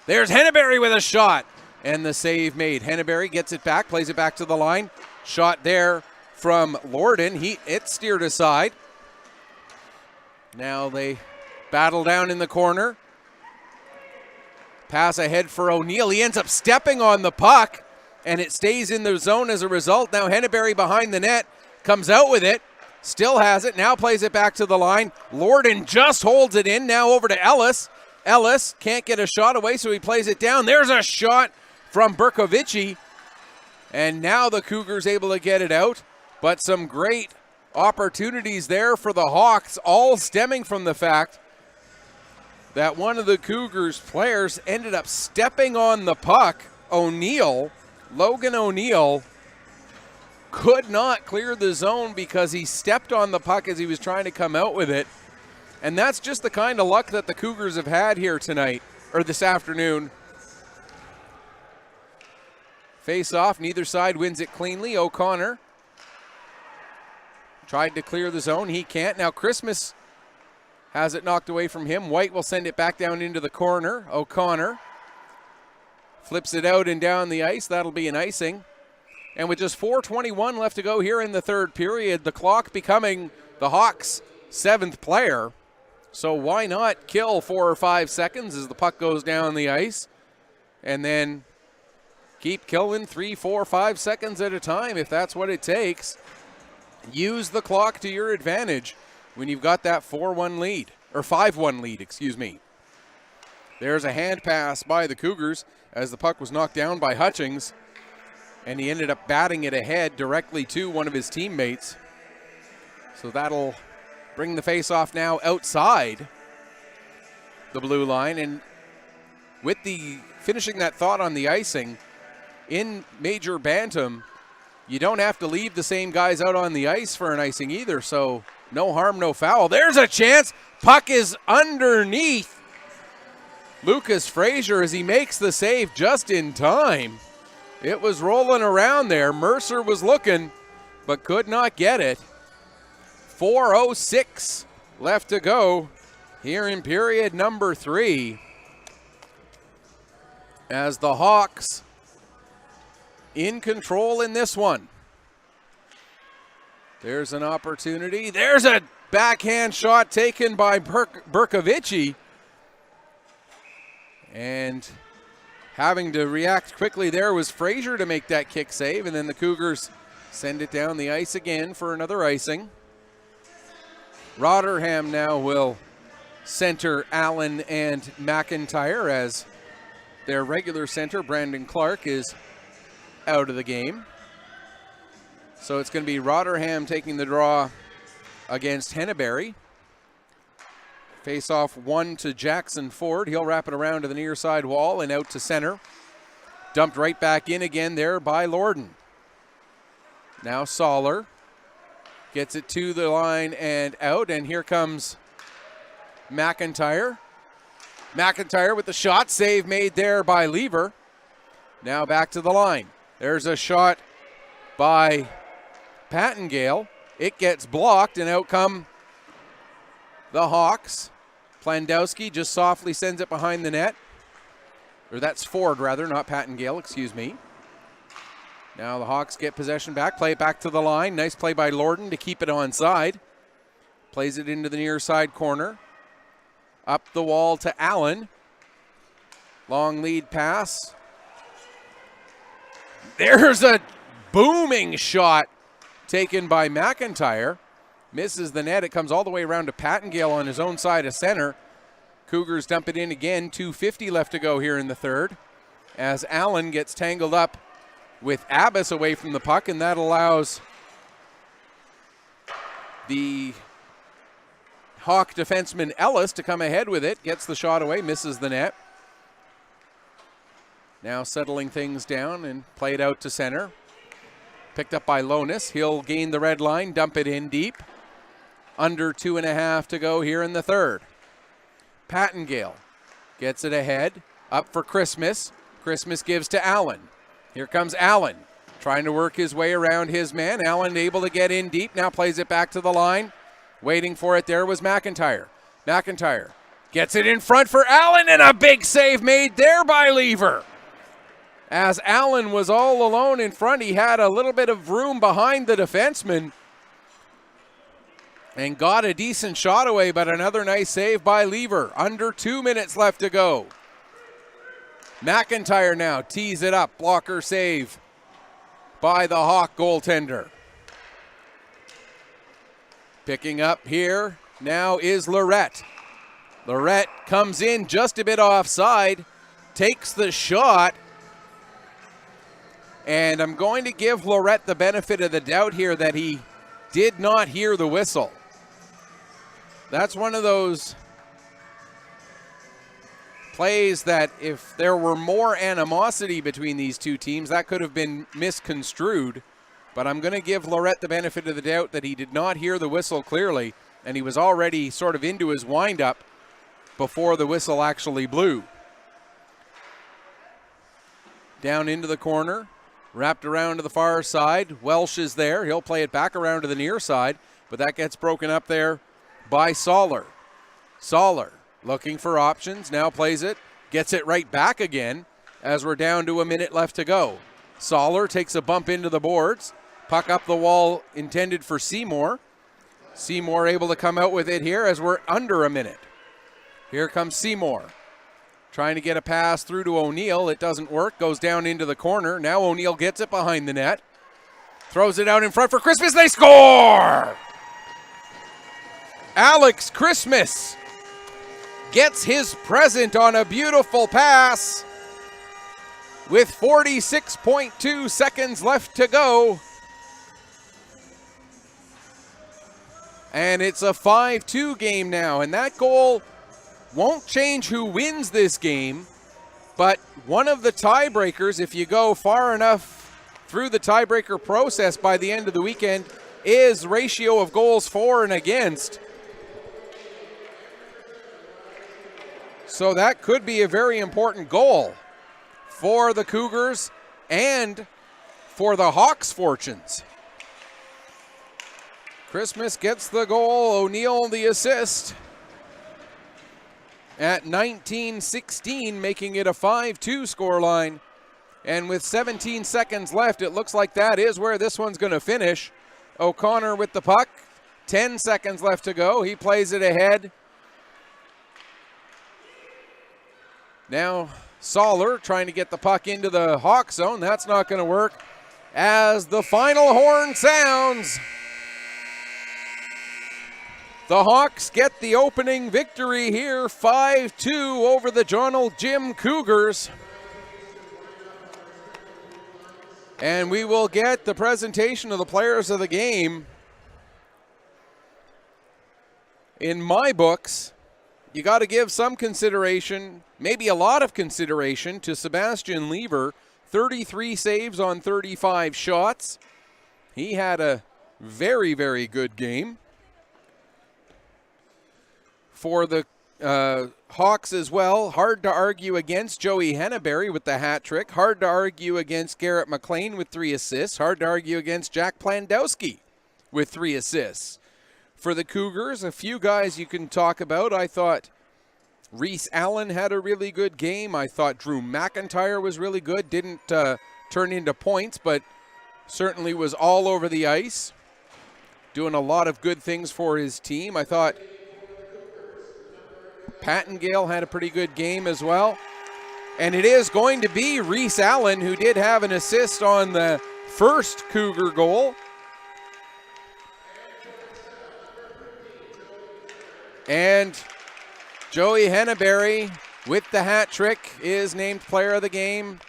There's Henneberry with a shot, and the save made. Henneberry gets it back, plays it back to the line. Shot there from Lorden. It steered aside. Now they battle down in the corner. Pass ahead for O'Neill. He ends up stepping on the puck, and it stays in the zone as a result. Now Henneberry behind the net comes out with it. Still has it. Now plays it back to the line. Lorden just holds it in. Now over to Ellis. Ellis can't get a shot away, so he plays it down. There's a shot from Berkovici. And now the Cougars able to get it out. But some great opportunities there for the Hawks, all stemming from the fact that one of the Cougars players ended up stepping on the puck. O'Neill, Logan O'Neill, could not clear the zone because he stepped on the puck as he was trying to come out with it. And that's just the kind of luck that the Cougars have had here tonight, or this afternoon. Face off, neither side wins it cleanly. O'Connor tried to clear the zone. He can't. Now Christmas has it knocked away from him. White will send it back down into the corner. O'Connor flips it out and down the ice. That'll be an icing. And with just 4:21 left to go here in the third period, the clock becoming the Hawks' 7th player. So why not kill 4 or 5 seconds as the puck goes down the ice, and then keep killing 3, 4, 5 seconds at a time if that's what it takes. Use the clock to your advantage when you've got that 4-1 lead, or 5-1 lead, excuse me. There's a hand pass by the Cougars as the puck was knocked down by Hutchings, and he ended up batting it ahead directly to one of his teammates. So that'll bring the face-off now outside the blue line. And with the finishing that thought on the icing, in Major Bantam, you don't have to leave the same guys out on the ice for an icing either, so no harm, no foul. There's a chance. Puck is underneath Lucas Frazier as he makes the save just in time. It was rolling around there. Mercer was looking, but could not get it. 4:06 left to go here in period number 3. As the Hawks in control in this one. There's an opportunity. There's a backhand shot taken by Berkovici. And having to react quickly there was Frazier to make that kick save, and then the Cougars send it down the ice again for another icing. Rotherham now will center Allen and McIntyre as their regular center, Brandon Clark, is out of the game. So it's going to be Rotherham taking the draw against Henneberry. Face off one to Jackson Ford. He'll wrap it around to the near side wall and out to center. Dumped right back in again there by Lorden. Now Soller gets it to the line and out, and here comes McIntyre. McIntyre with the shot, save made there by Lever. Now back to the line. There's a shot by Pattengale. It gets blocked, and out come the Hawks. Plandowski just softly sends it behind the net. Or that's Ford, rather, not Pattengale, excuse me. Now the Hawks get possession back, play it back to the line. Nice play by Lorden to keep it onside. Plays it into the near side corner. Up the wall to Allen. Long lead pass. There's a booming shot taken by McIntyre. Misses the net. It comes all the way around to Pattengale on his own side of center. Cougars dump it in again. 2:50 left to go here in the third. As Allen gets tangled up with Abbas away from the puck, and that allows the Hawk defenseman Ellis to come ahead with it. Gets the shot away, misses the net. Now settling things down and play it out to center. Picked up by Lonis. He'll gain the red line, dump it in deep. Under 2.5 to go here in the third. Pattengale gets it ahead. Up for Christmas. Christmas gives to Allen. Here comes Allen, trying to work his way around his man. Allen able to get in deep. Now plays it back to the line. Waiting for it there was McIntyre. McIntyre gets it in front for Allen, and a big save made there by Lever. As Allen was all alone in front, he had a little bit of room behind the defenseman and got a decent shot away, but another nice save by Lever. Under 2 minutes left to go. McIntyre now tees it up. Blocker save by the Hawk goaltender. Picking up here now is Lorette. Lorette comes in just a bit offside, takes the shot, and I'm going to give Lorette the benefit of the doubt here that he did not hear the whistle. That's one of those plays that if there were more animosity between these two teams, that could have been misconstrued. But I'm going to give Lorette the benefit of the doubt that he did not hear the whistle clearly, and he was already sort of into his windup before the whistle actually blew. Down into the corner, wrapped around to the far side. Welsh is there. He'll play it back around to the near side, but that gets broken up there by Soller. Soller looking for options, now plays it, gets it right back again as we're down to a minute left to go. Soller takes a bump into the boards. Puck up the wall intended for Seymour. Seymour able to come out with it here as we're under a minute. Here comes Seymour. Trying to get a pass through to O'Neill. It doesn't work. Goes down into the corner. Now O'Neill gets it behind the net. Throws it out in front for Christmas. They score! Alex Christmas gets his present on a beautiful pass with 46.2 seconds left to go. And it's a 5-2 game now, and that goal won't change who wins this game, but one of the tiebreakers, if you go far enough through the tiebreaker process by the end of the weekend, is ratio of goals for and against. So that could be a very important goal for the Cougars and for the Hawks' fortunes. Christmas gets the goal, O'Neill the assist at 19-16, making it a 5-2 scoreline. And with 17 seconds left, it looks like that is where this one's going to finish. O'Connor with the puck, 10 seconds left to go. He plays it ahead. Now Soller trying to get the puck into the Hawk zone. That's not going to work as the final horn sounds. The Hawks get the opening victory here, 5-2 over the Donald Jim Cougars. And we will get the presentation of the players of the game. In my books, you got to give some consideration, maybe a lot of consideration, to Sebastian Lever. 33 saves on 35 shots. He had a very, very good game. For the Hawks as well, hard to argue against Joey Henneberry with the hat trick. Hard to argue against Garrett McLean with 3 assists. Hard to argue against Jack Plandowski with 3 assists. For the Cougars, a few guys you can talk about. I thought Reese Allen had a really good game. I thought Drew McIntyre was really good. Didn't turn into points, but certainly was all over the ice, doing a lot of good things for his team. I thought Pattengale had a pretty good game as well. And it is going to be Reese Allen, who did have an assist on the first Cougar goal. And Joey Henneberry with the hat trick is named player of the game.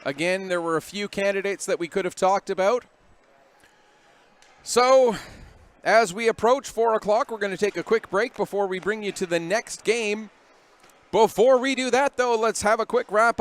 Again, there were a few candidates that we could have talked about. So, as we approach 4 o'clock, we're going to take a quick break before we bring you to the next game. Before we do that, though, let's have a quick wrap-up.